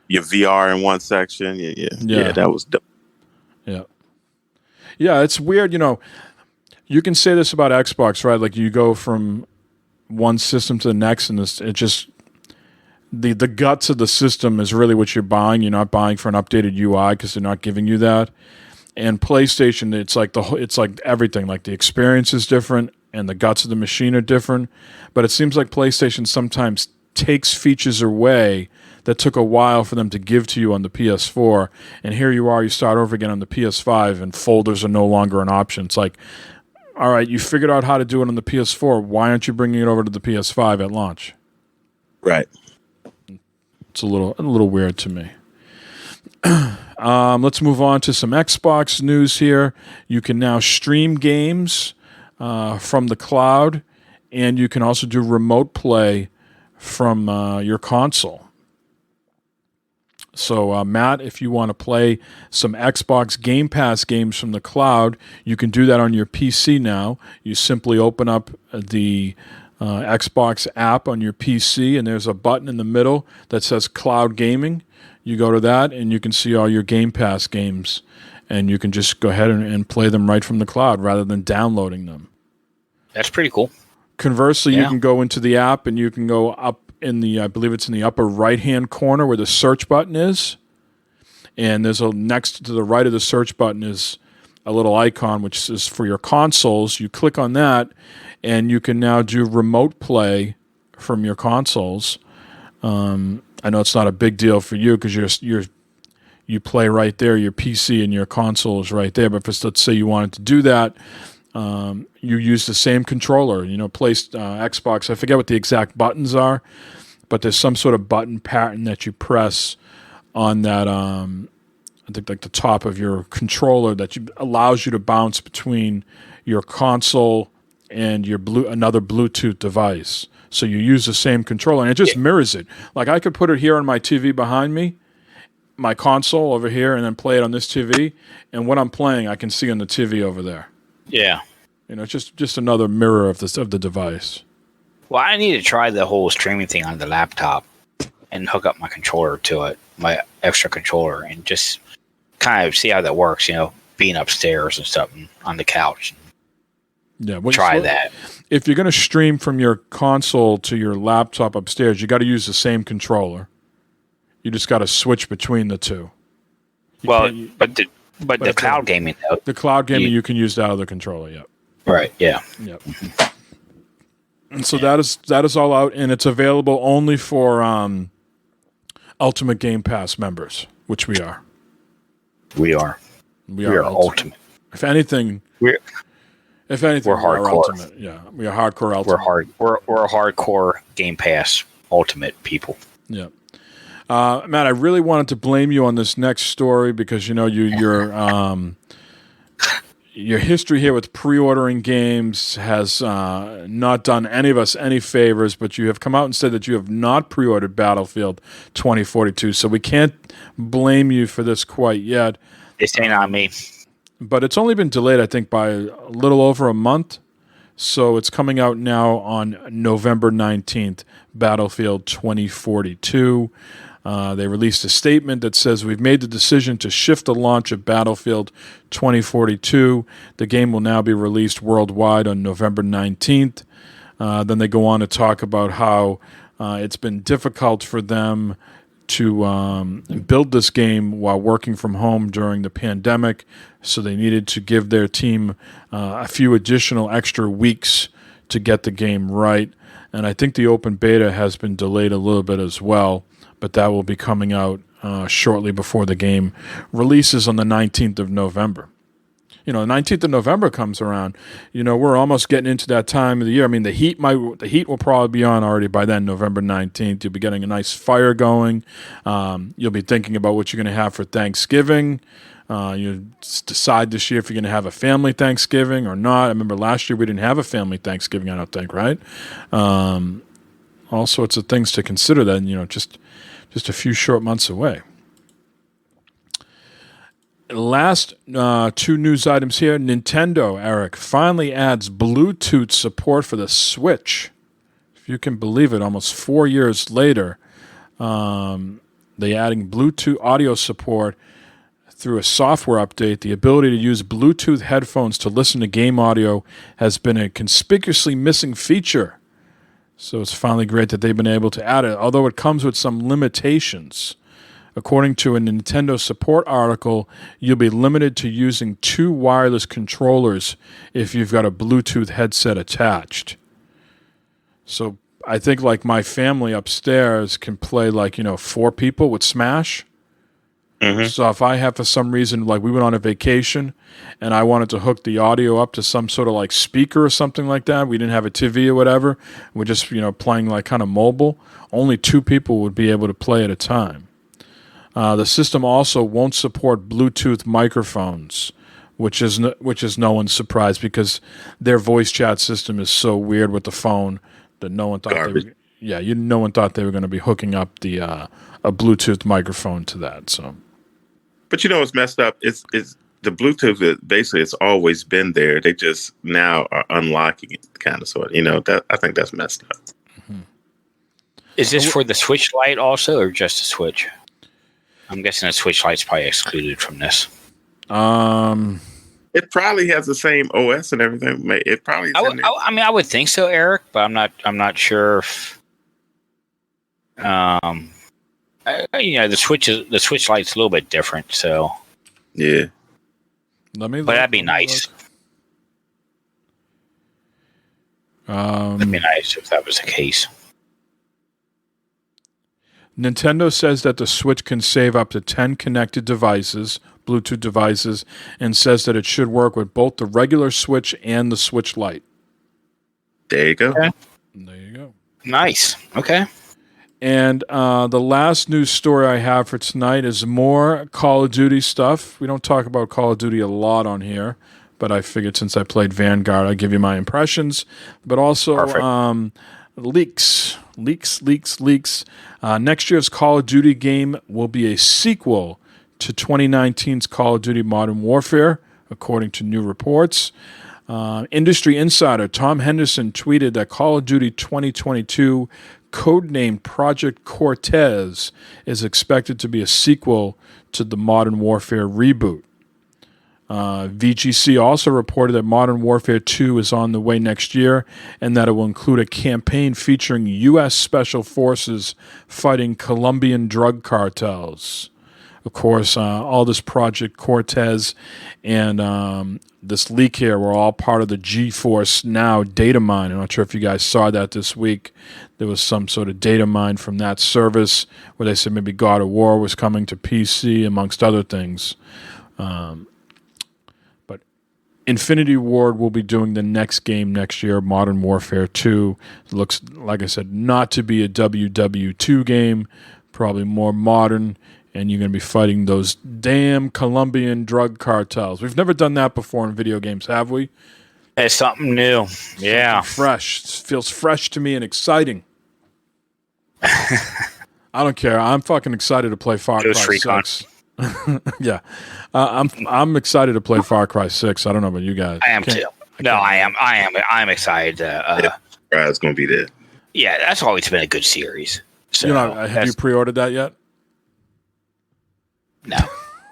Speaker 7: Your VR in one section. Yeah, that was dope.
Speaker 6: Yeah, it's weird, You can say this about Xbox, right? You go from one system to the next, and it just the guts of the system is really what you're buying. You're not buying for an updated UI because they're not giving you that. And PlayStation, it's like everything. The experience is different, and the guts of the machine are different. But it seems like PlayStation sometimes takes features away that took a while for them to give to you on the PS4, and here you are. You start over again on the PS5, and folders are no longer an option. It's all right, you figured out how to do it on the PS4. Why aren't you bringing it over to the PS5 at launch?
Speaker 7: Right.
Speaker 6: It's a little weird to me. Let's move on to some Xbox news here. You can now stream games from the cloud, and you can also do remote play from your console. So, Matt, if you want to play some Xbox Game Pass games from the cloud, you can do that on your PC now. You simply open up the Xbox app on your PC, and there's a button in the middle that says Cloud Gaming. You go to that, and you can see all your Game Pass games, and you can just go ahead and play them right from the cloud rather than downloading them.
Speaker 3: That's pretty cool.
Speaker 6: Conversely, you can go into the app, and you can go up in the, I believe it's in the upper right-hand corner where the search button is, and there's next to the right of the search button is a little icon which is for your consoles. You click on that, and you can now do remote play from your consoles. I know it's not a big deal for you because you play right there. Your PC and your console is right there. But let's say you wanted to do that, you use the same controller. Placed Xbox. I forget what the exact buttons are, but there's some sort of button pattern that you press on that. I think like the top of your controller that allows you to bounce between your console and your another Bluetooth device. So you use the same controller, and it just mirrors it. Like I could put it here on my TV behind me, my console over here, and then play it on this TV. And what I'm playing, I can see on the TV over there.
Speaker 3: Yeah.
Speaker 6: It's just another mirror of the device.
Speaker 3: Well, I need to try the whole streaming thing on the laptop and hook up my controller to it, my extra controller, and just kind of see how that works, being upstairs and stuff on the couch.
Speaker 6: Yeah,
Speaker 3: try that.
Speaker 6: If you're going to stream from your console to your laptop upstairs, you got to use the same controller. You just got to switch between the two.
Speaker 3: But the cloud gaming, though.
Speaker 6: The cloud gaming, you can use that other controller, yeah.
Speaker 3: Right, yeah.
Speaker 6: Yep. And so that is all out, and it's available only for Ultimate Game Pass members, which we are.
Speaker 3: We are ultimate.
Speaker 6: If anything, we're
Speaker 3: hardcore.
Speaker 6: Ultimate. Yeah, we are hardcore ultimate.
Speaker 3: We're a hardcore Game Pass ultimate people.
Speaker 6: Yeah. Matt, I really wanted to blame you on this next story because your history here with pre-ordering games has not done any of us any favors, but you have come out and said that you have not pre-ordered Battlefield 2042, so we can't blame you for this quite yet.
Speaker 3: This ain't on me.
Speaker 6: But it's only been delayed, I think, by a little over a month, so it's coming out now on November 19th, Battlefield 2042. They released a statement that says, "We've made the decision to shift the launch of Battlefield 2042. The game will now be released worldwide on November 19th. Then they go on to talk about how it's been difficult for them to build this game while working from home during the pandemic, so they needed to give their team a few additional extra weeks to get the game right. And I think the open beta has been delayed a little bit as well, but that will be coming out shortly before the game releases on the 19th of November. The 19th of November comes around. We're almost getting into that time of the year. I mean, the heat will probably be on already by then, November 19th. You'll be getting a nice fire going. You'll be thinking about what you're going to have for Thanksgiving. You decide this year if you're going to have a family Thanksgiving or not. I remember last year we didn't have a family Thanksgiving, I don't think, right? All sorts of things to consider then, just a few short months away. Last two news items here. Nintendo, Eric, finally adds Bluetooth support for the Switch. If you can believe it, almost 4 years later, they're adding Bluetooth audio support through a software update. The ability to use Bluetooth headphones to listen to game audio has been a conspicuously missing feature. So it's finally great that they've been able to add it, although it comes with some limitations. According to a Nintendo support article, you'll be limited to using 2 wireless controllers if you've got a Bluetooth headset attached. So I think like my family upstairs can play 4 people with Smash. So if I have, for some reason, like we went on a vacation and I wanted to hook the audio up to some sort of like speaker or something like that, we didn't have a TV or whatever, we're just, playing like kind of mobile, only 2 people would be able to play at a time. The system also won't support Bluetooth microphones, which is no one's surprise because their voice chat system is so weird with the phone that no one thought no one thought they were going to be hooking up the a Bluetooth microphone to that. So,
Speaker 7: but what's messed up? It's the Bluetooth. Basically, it's always been there. They just now are unlocking it, kind of sort of. That I think that's messed up.
Speaker 3: Is this for the Switch Lite also, or just the Switch? I'm guessing the Switch Lite's probably excluded from this.
Speaker 7: It probably has the same OS and everything. It probably. Is in there.
Speaker 3: I would think so, Eric, but I'm not sure if. The Switch Lite's a little bit different, so.
Speaker 7: Yeah.
Speaker 3: But that'd be nice. That'd be nice if that was the case.
Speaker 6: Nintendo says that the Switch can save up to 10 connected devices, Bluetooth devices, and says that it should work with both the regular Switch and the Switch Lite.
Speaker 7: There you go.
Speaker 3: Okay.
Speaker 6: There you go.
Speaker 3: Nice. Okay.
Speaker 6: And the last news story I have for tonight is more Call of Duty stuff. We don't talk about Call of Duty a lot on here, but I figured since I played Vanguard, I'd give you my impressions. But also leaks. Next year's Call of Duty game will be a sequel to 2019's Call of Duty Modern Warfare, according to new reports. Industry insider Tom Henderson tweeted that Call of Duty 2022, codenamed Project Cortez, is expected to be a sequel to the Modern Warfare reboot. VGC also reported that Modern Warfare 2 is on the way next year and that it will include a campaign featuring U.S. Special Forces fighting Colombian drug cartels. Of course, all this Project Cortez and this leak here were all part of the GeForce Now data mine. I'm not sure if you guys saw that this week. There was some sort of data mine from that service where they said maybe God of War was coming to PC, amongst other things. But Infinity Ward will be doing the next game next year, Modern Warfare 2. It looks, like I said, not to be a WW2 game, probably more modern. And you're going to be fighting those damn Colombian drug cartels. We've never done that before in video games, have we?
Speaker 3: It's something new. Yeah.
Speaker 6: Something fresh. It feels fresh to me and exciting. I don't care. I'm fucking excited to play Far Cry 6. Yeah. I'm excited to play Far Cry 6. I don't know about you guys.
Speaker 3: I am too. I'm excited.
Speaker 7: It's going to be there.
Speaker 3: Yeah, that's always been a good series. So
Speaker 6: have you pre-ordered that yet?
Speaker 3: No.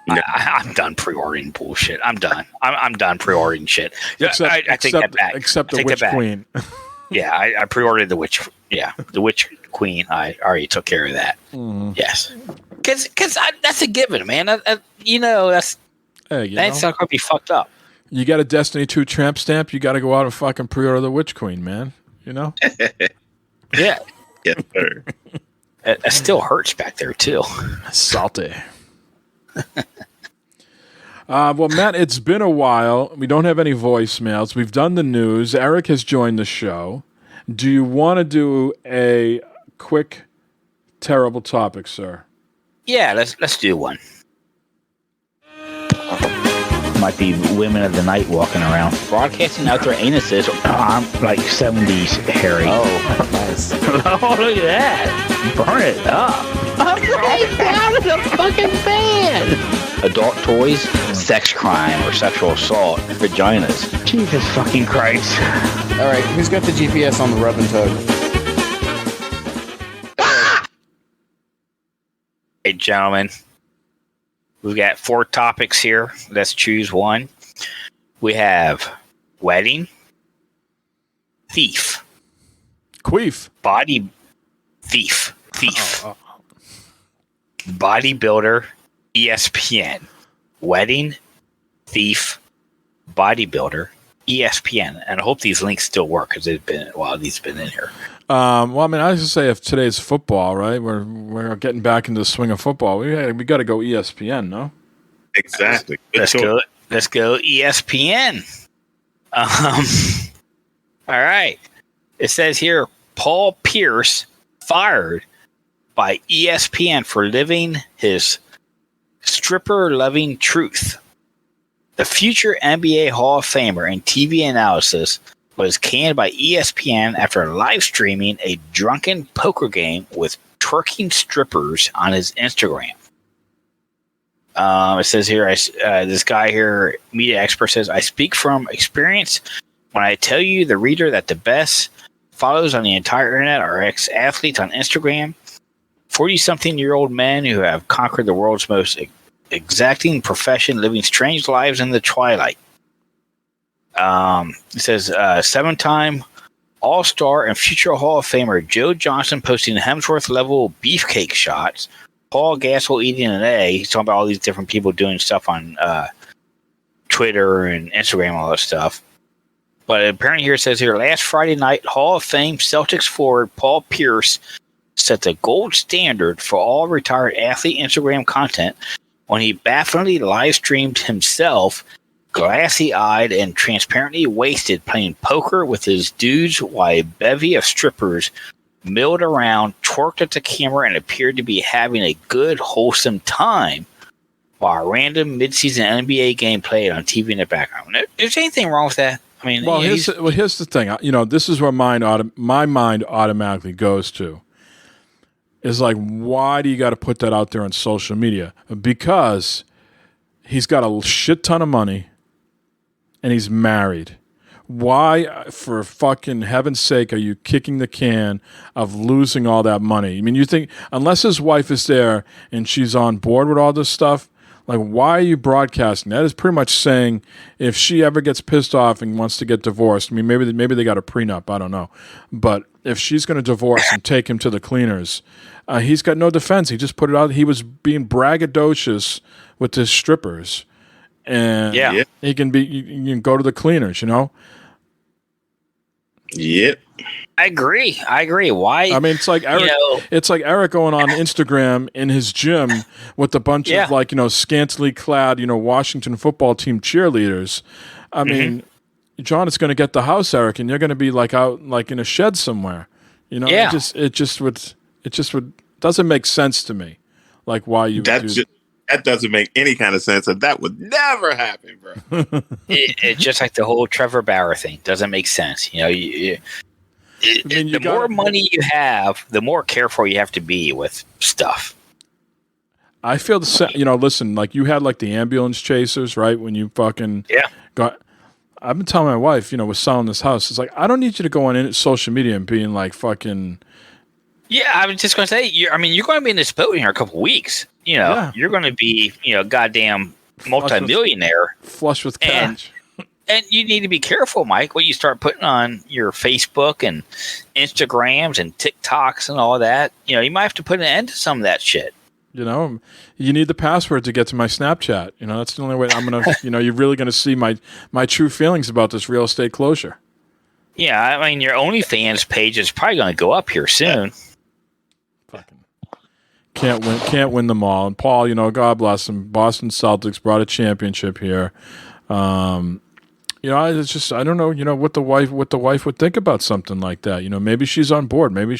Speaker 3: I'm done pre-ordering bullshit. I'm done. I'm done pre-ordering shit. I take that back.
Speaker 6: Except the Witch Queen.
Speaker 3: Yeah, I pre-ordered the Witch. Yeah, the Witch Queen. I already took care of that. Yes, because that's a given, man. That's not going to be fucked up.
Speaker 6: You got a Destiny 2 tramp stamp. You got to go out and fucking pre-order the Witch Queen, man.
Speaker 3: Yeah.
Speaker 7: Yeah, sir.
Speaker 3: It still hurts back there too.
Speaker 6: Salty. Well, Matt, it's been a while. We don't have any voicemails. We've done the news. Eric has joined the show. Do you want to do a quick, terrible topic, sir?
Speaker 3: Yeah, let's do one. Might be women of the night walking around, broadcasting out their anuses. I'm like 70s Harry.
Speaker 9: Oh, nice.
Speaker 3: Oh, look at that. Burn it up. I'm right down to the fucking fan. Adult toys, sex crime or sexual assault, vaginas. Jesus fucking Christ.
Speaker 9: All right, who's got the GPS on the rub and tug?
Speaker 3: Hey, gentlemen. We've got 4 topics here. Let's choose one. We have wedding, thief,
Speaker 6: queef,
Speaker 3: body thief, bodybuilder, ESPN, wedding, thief, bodybuilder, ESPN, and I hope these links still work because they've been a while. These have been in here.
Speaker 6: Well, I mean, I was just say if today's football, right? We're getting back into the swing of football. We got to go ESPN, no?
Speaker 7: Exactly.
Speaker 3: Let's go ESPN. All right. It says here, Paul Pierce fired by ESPN for living his stripper-loving truth. The future NBA Hall of Famer and TV analysis was canned by ESPN after live streaming a drunken poker game with twerking strippers on his Instagram. It says here, this guy here, media expert, says, I speak from experience when I tell you, the reader, that the best follows on the entire internet are ex-athletes on Instagram, 40-something-year-old men who have conquered the world's most exacting profession, living strange lives in the twilight. It says, 7-time All-Star and future Hall of Famer Joe Johnson posting Hemsworth-level beefcake shots. Paul Gasol eating an A. He's talking about all these different people doing stuff on Twitter and Instagram, all that stuff. But apparently here it says here, last Friday night, Hall of Fame Celtics forward Paul Pierce set the gold standard for all retired athlete Instagram content when he bafflingly live streamed himself, glassy-eyed and transparently wasted, playing poker with his dudes while a bevy of strippers milled around, twerked at the camera, and appeared to be having a good, wholesome time while a random midseason NBA game played on TV in the background. Is there anything wrong with that? I mean,
Speaker 6: well, here's the thing. This is where my mind automatically goes to. Is like, why do you got to put that out there on social media? Because he's got a shit ton of money and he's married. Why, for fucking heaven's sake, are you kicking the can of losing all that money? I mean, you think, unless his wife is there and she's on board with all this stuff, like, why are you broadcasting? That is pretty much saying if she ever gets pissed off and wants to get divorced, I mean, maybe they got a prenup, I don't know. But if she's going to divorce and take him to the cleaners, he's got no defense. He just put it out. He was being braggadocious with his strippers. And he can be, you can go to the cleaners, you know?
Speaker 7: Yep.
Speaker 3: I agree. Why?
Speaker 6: I mean, it's like Eric. It's like Eric going on Instagram in his gym with a bunch of scantily clad, Washington football team cheerleaders. I mean, John is going to get the house, Eric, and you're going to be like out like in a shed somewhere. It just would doesn't make sense to me. Like why you
Speaker 7: that doesn't make any kind of sense, and that would never happen, bro.
Speaker 3: It's just like the whole Trevor Bauer thing doesn't make sense. The more money you have, the more careful you have to be with stuff.
Speaker 6: I feel the same. Listen, like you had like the ambulance chasers, right? When you fucking got. I've been telling my wife, we're selling this house. It's like, I don't need you to go on social media and being like fucking.
Speaker 3: Yeah, I was just going to say, you're going to be in this boat here in a couple of weeks. You're going to be, goddamn multimillionaire.
Speaker 6: Flush with cash.
Speaker 3: And you need to be careful, Mike, what you start putting on your Facebook and Instagrams and TikToks and all that. You might have to put an end to some of that shit.
Speaker 6: You need the password to get to my Snapchat. That's the only way I'm going to, you're really going to see my true feelings about this real estate closure.
Speaker 3: Yeah, I mean, your OnlyFans page is probably going to go up here soon.
Speaker 6: Fucking can't win them all. And Paul, God bless him. Boston Celtics brought a championship here. It's just, I don't know, what the wife would think about something like that. Maybe she's on board. Maybe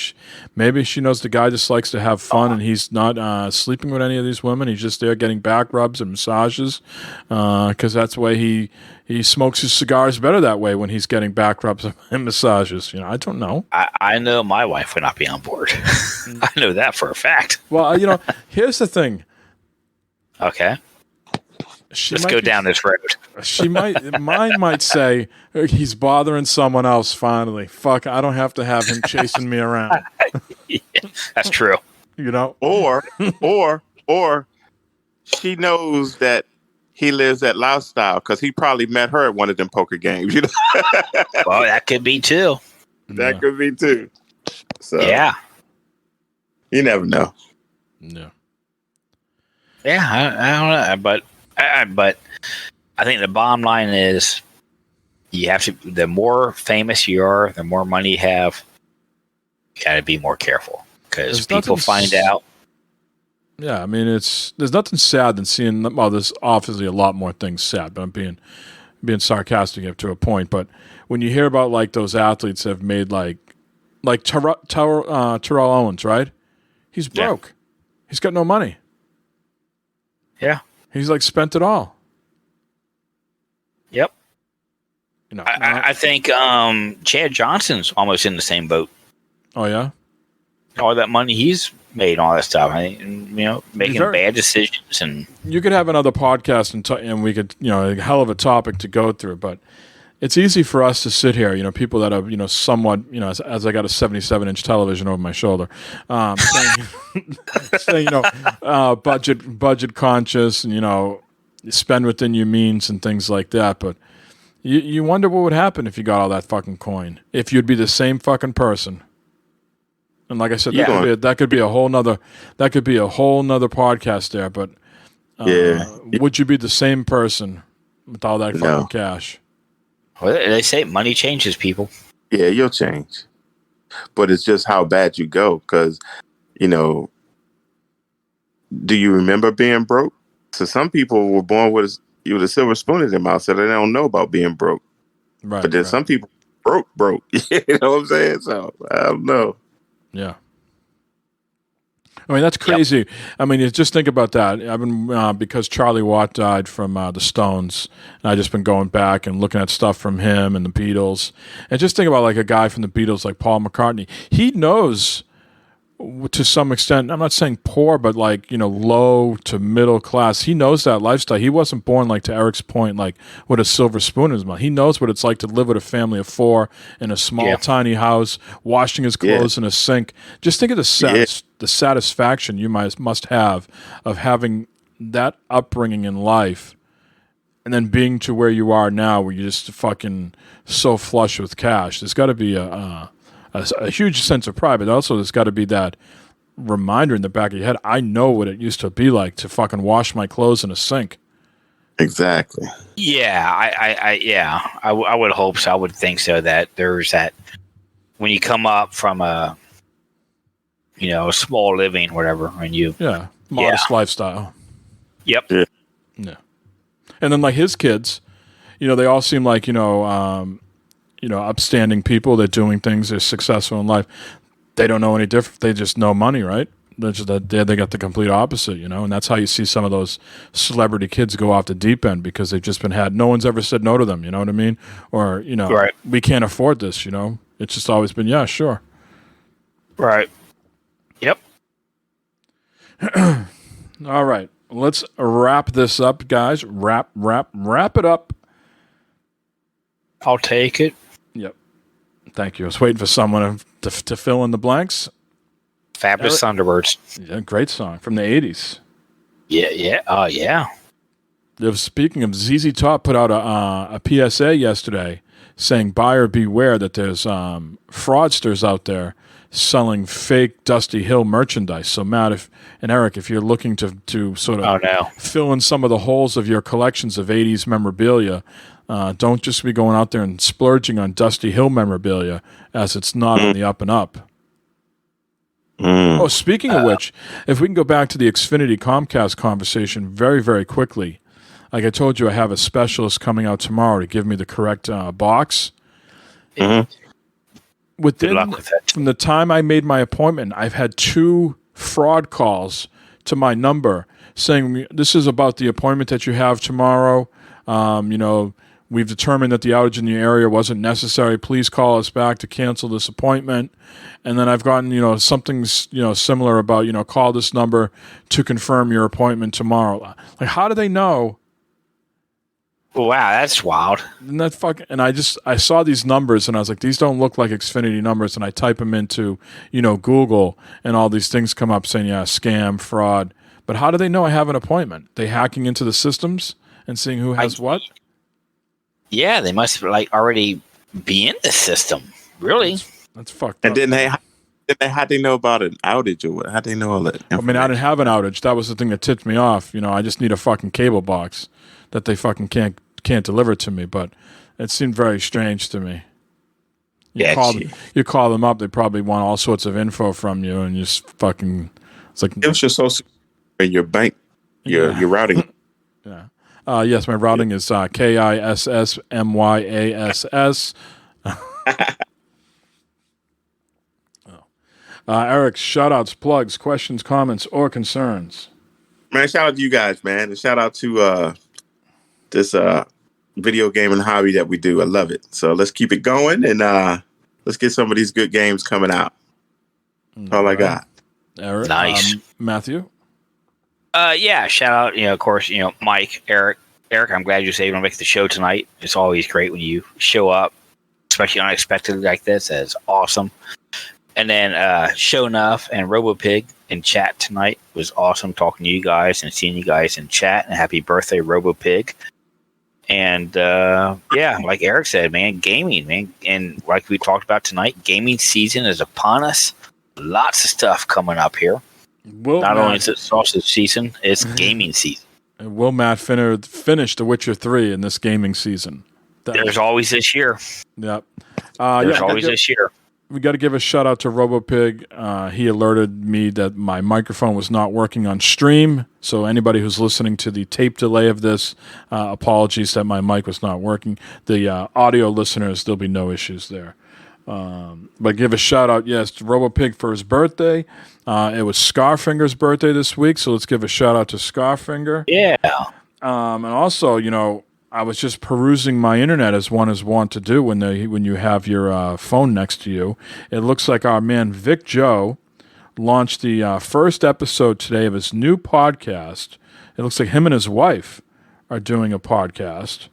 Speaker 6: she knows the guy just likes to have fun and he's not sleeping with any of these women. He's just there getting back rubs and massages because that's the way he smokes his cigars better that way when he's getting back rubs and massages. I don't know.
Speaker 3: I know my wife would not be on board. I know that for a fact.
Speaker 6: Well, here's the thing.
Speaker 3: Okay. Let's go down this road.
Speaker 6: Mine might say he's bothering someone else. Finally, fuck! I don't have to have him chasing me around.
Speaker 3: Yeah, that's true.
Speaker 7: Or she knows that he lives that lifestyle because he probably met her at one of them poker games.
Speaker 3: Well, that could be too.
Speaker 7: That could be too. So
Speaker 3: yeah,
Speaker 7: you never know.
Speaker 6: No.
Speaker 3: Yeah, I don't know, but I think the bottom line is You have to. The more famous you are, the more money you have. You got to be more careful because people find out.
Speaker 6: Yeah, I mean, there's nothing sad than seeing. Well, there's obviously a lot more things sad, but I'm being sarcastic up to a point. But when you hear about like those athletes that have made like Terrell Owens, right? He's broke. Yeah. He's got no money.
Speaker 3: Yeah,
Speaker 6: he's like spent it all.
Speaker 3: Yep. You know, I think Chad Johnson's almost in the same boat.
Speaker 6: Oh yeah,
Speaker 3: all that money he's made, all that stuff. Making bad decisions, and
Speaker 6: you could have another podcast and we could, a hell of a topic to go through. But it's easy for us to sit here, people that are, somewhat, as I got a 77-inch television over my shoulder, saying, budget conscious, and spend within your means and things like that. But you wonder what would happen if you got all that fucking coin. If you'd be the same fucking person. And like I said, that could be a whole nother podcast there. But would you be the same person with all that fucking cash?
Speaker 3: Well, they say money changes people.
Speaker 7: Yeah, you'll change, but it's just how bad you go. Because do you remember being broke? So some people were born with a silver spoon in their mouth, so they don't know about being broke.
Speaker 6: Right.
Speaker 7: But then some people broke. You know what I'm saying? So I don't know.
Speaker 6: Yeah. I mean, that's crazy. Yep. I mean, just think about that. I've been, because Charlie Watt died from the Stones, and I've just been going back and looking at stuff from him and the Beatles. And just think about like a guy from the Beatles like Paul McCartney. He knows, to some extent, I'm not saying poor, but like, low to middle class. He knows that lifestyle. He wasn't born, like to Eric's point, like with a silver spoon in his mouth. He knows what it's like to live with a family of 4 in a small, tiny house, washing his clothes in a sink. Just think of the satisfaction you must have of having that upbringing in life and then being to where you are now, where you're just fucking so flush with cash. There's got to be a huge sense of pride, but also there's got to be that reminder in the back of your head. I know what it used to be like to fucking wash my clothes in a sink.
Speaker 7: Exactly.
Speaker 3: Yeah, I would hope so. I would think so, that there's that when you come up from a small living, whatever, and
Speaker 6: modest lifestyle.
Speaker 3: Yep.
Speaker 6: Yeah. And then like his kids, they all seem like upstanding people. They're doing things. They're successful in life. They don't know any different. They just know money, right? They got the complete opposite, and that's how you see some of those celebrity kids go off the deep end because they've just been had. No one's ever said no to them. You know what I mean? Or
Speaker 3: right.
Speaker 6: We can't afford this. It's just always been sure.
Speaker 3: Right. Yep.
Speaker 6: All right. Let's wrap this up, guys. Wrap it up.
Speaker 3: I'll take it.
Speaker 6: Yep. Thank you. I was waiting for someone to fill in the blanks.
Speaker 3: Fabulous Thunderbirds.
Speaker 6: Yeah, great song from the 80s.
Speaker 3: Yeah. Yeah.
Speaker 6: Speaking of, ZZ Top put out a PSA yesterday saying, buyer beware that there's fraudsters out there selling fake Dusty Hill merchandise. So Matt and Eric, if you're looking to sort of fill in some of the holes of your collections of 80s memorabilia, don't just be going out there and splurging on Dusty Hill memorabilia, as it's not on the up and up. Oh, speaking of which, if we can go back to the Xfinity Comcast conversation very, very quickly. Like I told you, I have a specialist coming out tomorrow to give me the correct box.
Speaker 3: Good luck with that.
Speaker 6: From the time I made my appointment, I've had 2 fraud calls to my number saying, this is about the appointment that you have tomorrow. We've determined that the outage in your area wasn't necessary. Please call us back to cancel this appointment. And then I've gotten, something, similar about, call this number to confirm your appointment tomorrow. Like, how do they know?
Speaker 3: Wow, that's wild.
Speaker 6: And I saw these numbers and I was like, these don't look like Xfinity numbers. And I type them into, Google, and all these things come up saying, scam, fraud. But how do they know I have an appointment? They hacking into the systems and seeing who has what?
Speaker 3: Yeah, they must already be in the system. Really?
Speaker 6: That's fucked
Speaker 7: up.
Speaker 6: And
Speaker 7: then how'd they know about an outage or what? How'd they know all that?
Speaker 6: I mean, I didn't have an outage. That was the thing that tipped me off. I just need a fucking cable box that they fucking can't deliver to me. But It seemed very strange to me.
Speaker 3: Yeah,
Speaker 6: You call them up, they probably want all sorts of info from you, and you just fucking. It's like
Speaker 7: It was just so in your bank, your routing.
Speaker 6: Yeah. Yes, my routing is KISSMYASS. Eric, shout-outs, plugs, questions, comments, or concerns.
Speaker 7: Man, shout out to you guys, man. And shout out to this video gaming hobby that we do. I love it. So let's keep it going, and let's get some of these good games coming out. All I got.
Speaker 6: Eric,
Speaker 3: nice.
Speaker 6: Matthew?
Speaker 3: Yeah, shout out, of course, Mike, Eric. Eric, I'm glad you were able to make the show tonight. It's always great when you show up, especially unexpectedly like this. That's awesome. And then Show Enough and RoboPig in chat tonight was awesome talking to you guys and seeing you guys in chat. And happy birthday, RoboPig. And like Eric said, man, gaming, man. And like we talked about tonight, gaming season is upon us. Lots of stuff coming up here. Not only is it sausage season, it's gaming season.
Speaker 6: And will Matt finish The Witcher 3 in this gaming season?
Speaker 3: There's always this year.
Speaker 6: Yep.
Speaker 3: There's always this year.
Speaker 6: We got to give a shout out to RoboPig. He alerted me that my microphone was not working on stream. So anybody who's listening to the tape delay of this, apologies that my mic was not working. The audio listeners, there'll be no issues there. But give a shout out, yes, to RoboPig for his birthday. It was Scarfinger's birthday this week, so let's give a shout out to Scarfinger.
Speaker 3: Yeah.
Speaker 6: And also, I was just perusing my internet as one is wont to do when you have your phone next to you. It looks like our man Vic Joe launched the first episode today of his new podcast. It looks like him and his wife are doing a podcast.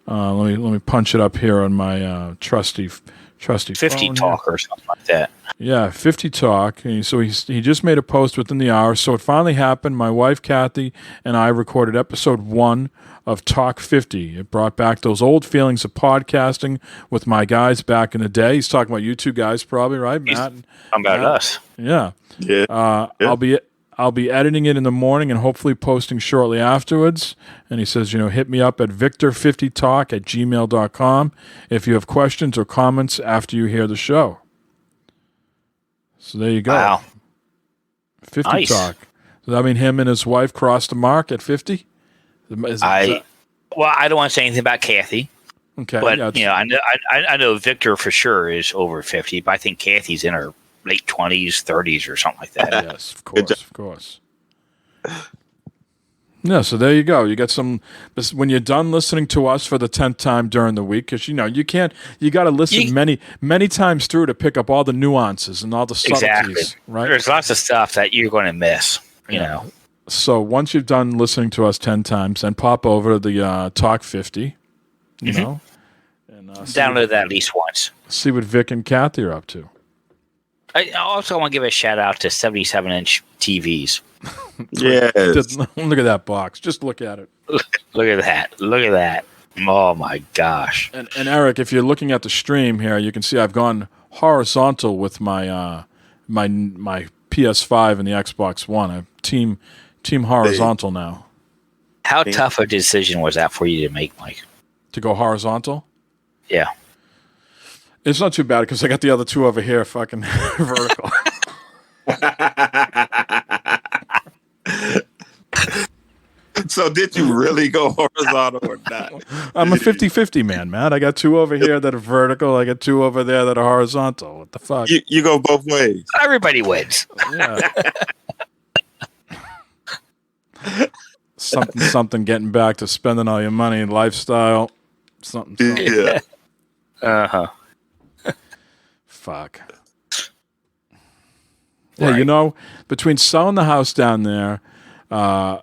Speaker 6: Let me punch it up here on my trusty
Speaker 3: 50
Speaker 6: phone
Speaker 3: Talk
Speaker 6: here.
Speaker 3: or something like that.
Speaker 6: Yeah, 50 Talk. So he just made a post within the hour. So it finally happened. My wife, Kathy, and I recorded episode 1 of Talk 50. It brought back those old feelings of podcasting with my guys back in the day. He's talking about you two guys probably, right, Matt?
Speaker 3: About us.
Speaker 6: Yeah.
Speaker 7: Yeah.
Speaker 6: I'll be editing it in the morning and hopefully posting shortly afterwards. And he says, hit me up at victor50talk@gmail.com if you have questions or comments after you hear the show. So there you go.
Speaker 3: Wow.
Speaker 6: 50
Speaker 3: nice.
Speaker 6: Talk. Does that mean him and his wife crossed the mark at 50?
Speaker 3: I don't want to say anything about Kathy.
Speaker 6: Okay.
Speaker 3: But,
Speaker 6: yeah,
Speaker 3: I know Victor for sure is over 50, but I think Kathy's in her late 20s, 30s or something like that.
Speaker 6: Yes, of course. Yeah, so there you go. You got some, when you're done listening to us for the 10th time during the week, because, you got to listen many times through to pick up all the nuances and all the subtleties,
Speaker 3: exactly.
Speaker 6: Right?
Speaker 3: There's lots of stuff that you're going to miss, you know.
Speaker 6: So once you've done listening to us 10 times, then pop over to the Talk 50, you know, and
Speaker 3: download that at least once.
Speaker 6: See what Vic and Kathy are up to.
Speaker 3: I also want to give a shout out to 77-inch TVs.
Speaker 7: Yes.
Speaker 6: Look at that box. Just look at it.
Speaker 3: Look at that. Oh my gosh.
Speaker 6: And Eric, if you're looking at the stream here, you can see I've gone horizontal with my my PS5 and the Xbox One. I'm team horizontal now.
Speaker 3: How tough a decision was that for you to make, Mike?
Speaker 6: To go horizontal?
Speaker 3: Yeah.
Speaker 6: It's not too bad because I got the other two over here fucking vertical.
Speaker 7: So did you really go horizontal or not?
Speaker 6: I'm a 50-50 man, Matt. I got two over here that are vertical. I got two over there that are horizontal. What the fuck?
Speaker 7: You go both ways.
Speaker 3: Everybody wins.
Speaker 6: Yeah. something getting back to spending all your money and lifestyle. Something.
Speaker 7: Yeah.
Speaker 3: Uh-huh.
Speaker 6: Fuck. Yeah,
Speaker 3: Right.
Speaker 6: Between selling the house down there, the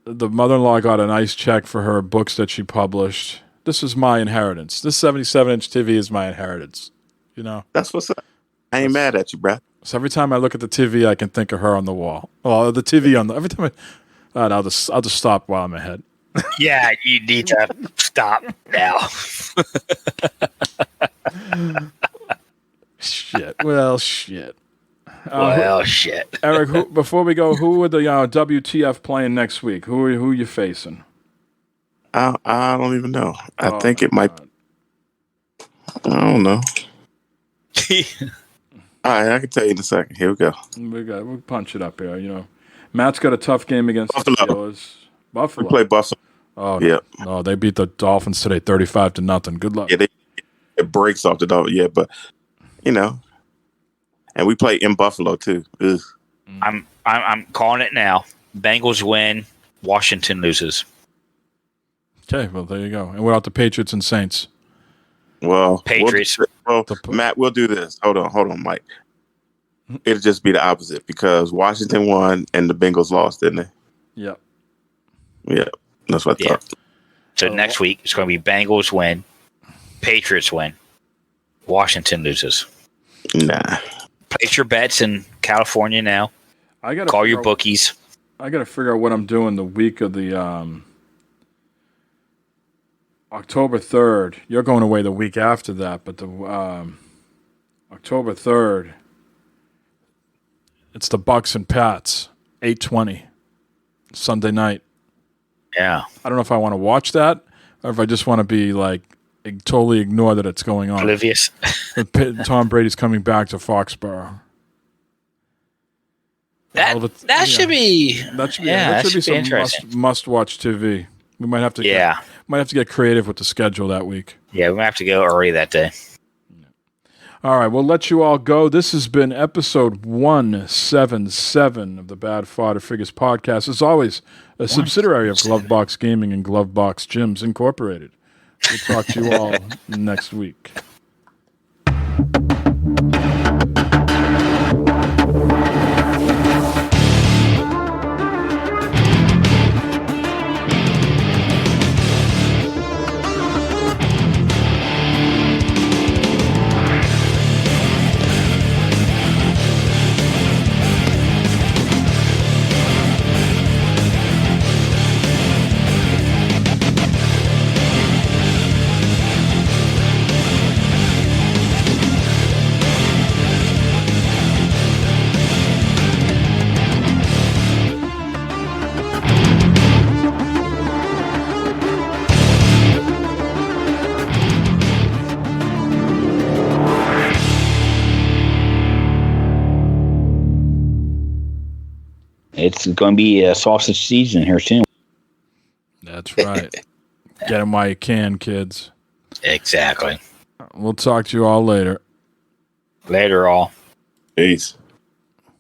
Speaker 6: mother-in-law got a nice check for her books that she published. This is my inheritance. This 77-inch TV is my inheritance.
Speaker 7: That's what's up. I ain't mad at you, bro.
Speaker 6: So every time I look at the TV, I can think of her on the wall. Well, the TV on the every time I'll just stop while I'm ahead.
Speaker 3: Yeah, you need to stop now.
Speaker 6: Shit. Well, shit.
Speaker 3: Shit.
Speaker 6: Eric, before we go, who are the WTF playing next week? Who are you facing?
Speaker 7: I don't even know. I think it might. I don't know. All right, I can tell you in a second. Here we go.
Speaker 6: We'll punch it up here. You know, Matt's got a tough game against
Speaker 7: Buffalo.
Speaker 6: the Steelers. Buffalo.
Speaker 7: We play Buffalo.
Speaker 6: Oh,
Speaker 7: Yeah.
Speaker 6: no, they beat the Dolphins today, 35-0. Good luck.
Speaker 7: Yeah, it breaks off the Dolphins. Yeah, but you know, and we play in Buffalo too. Ugh.
Speaker 3: I'm calling it now. Bengals win. Washington loses.
Speaker 6: Okay, well there you go. And what about the Patriots and Saints?
Speaker 3: Well, Patriots.
Speaker 7: Matt, we'll do this. Hold on, Mike. It'll just be the opposite because Washington won and the Bengals lost, didn't they?
Speaker 6: Yep.
Speaker 7: Yeah, that's what I thought.
Speaker 3: So next week it's going to be Bengals win, Patriots win, Washington loses.
Speaker 7: Nah.
Speaker 3: Place your bets in California now.
Speaker 6: I gotta
Speaker 3: call your bookies.
Speaker 6: I got to figure out what I'm doing the week of the October 3rd. You're going away the week after that, but the October 3rd, it's the Bucks and Pats, 8:20, Sunday night.
Speaker 3: Yeah.
Speaker 6: I don't know if I want to watch that or if I just want to be like totally ignore that it's going on.
Speaker 3: Oblivious.
Speaker 6: Tom Brady's coming back to Foxborough.
Speaker 3: That should be
Speaker 6: some
Speaker 3: interesting.
Speaker 6: must watch TV. We might have to get creative with the schedule that week.
Speaker 3: Yeah, we might have to go early that day.
Speaker 6: All right, we'll let you all go. This has been episode 177 of the Bad Fodder Figures podcast. As always, a subsidiary of Glovebox Gaming and Glovebox Gyms Incorporated. We'll talk to you all next week.
Speaker 3: It's going to be a sausage season here soon.
Speaker 6: That's right. Get them while you can, kids.
Speaker 3: Exactly.
Speaker 6: We'll talk to you all later.
Speaker 3: Later, all.
Speaker 7: Peace.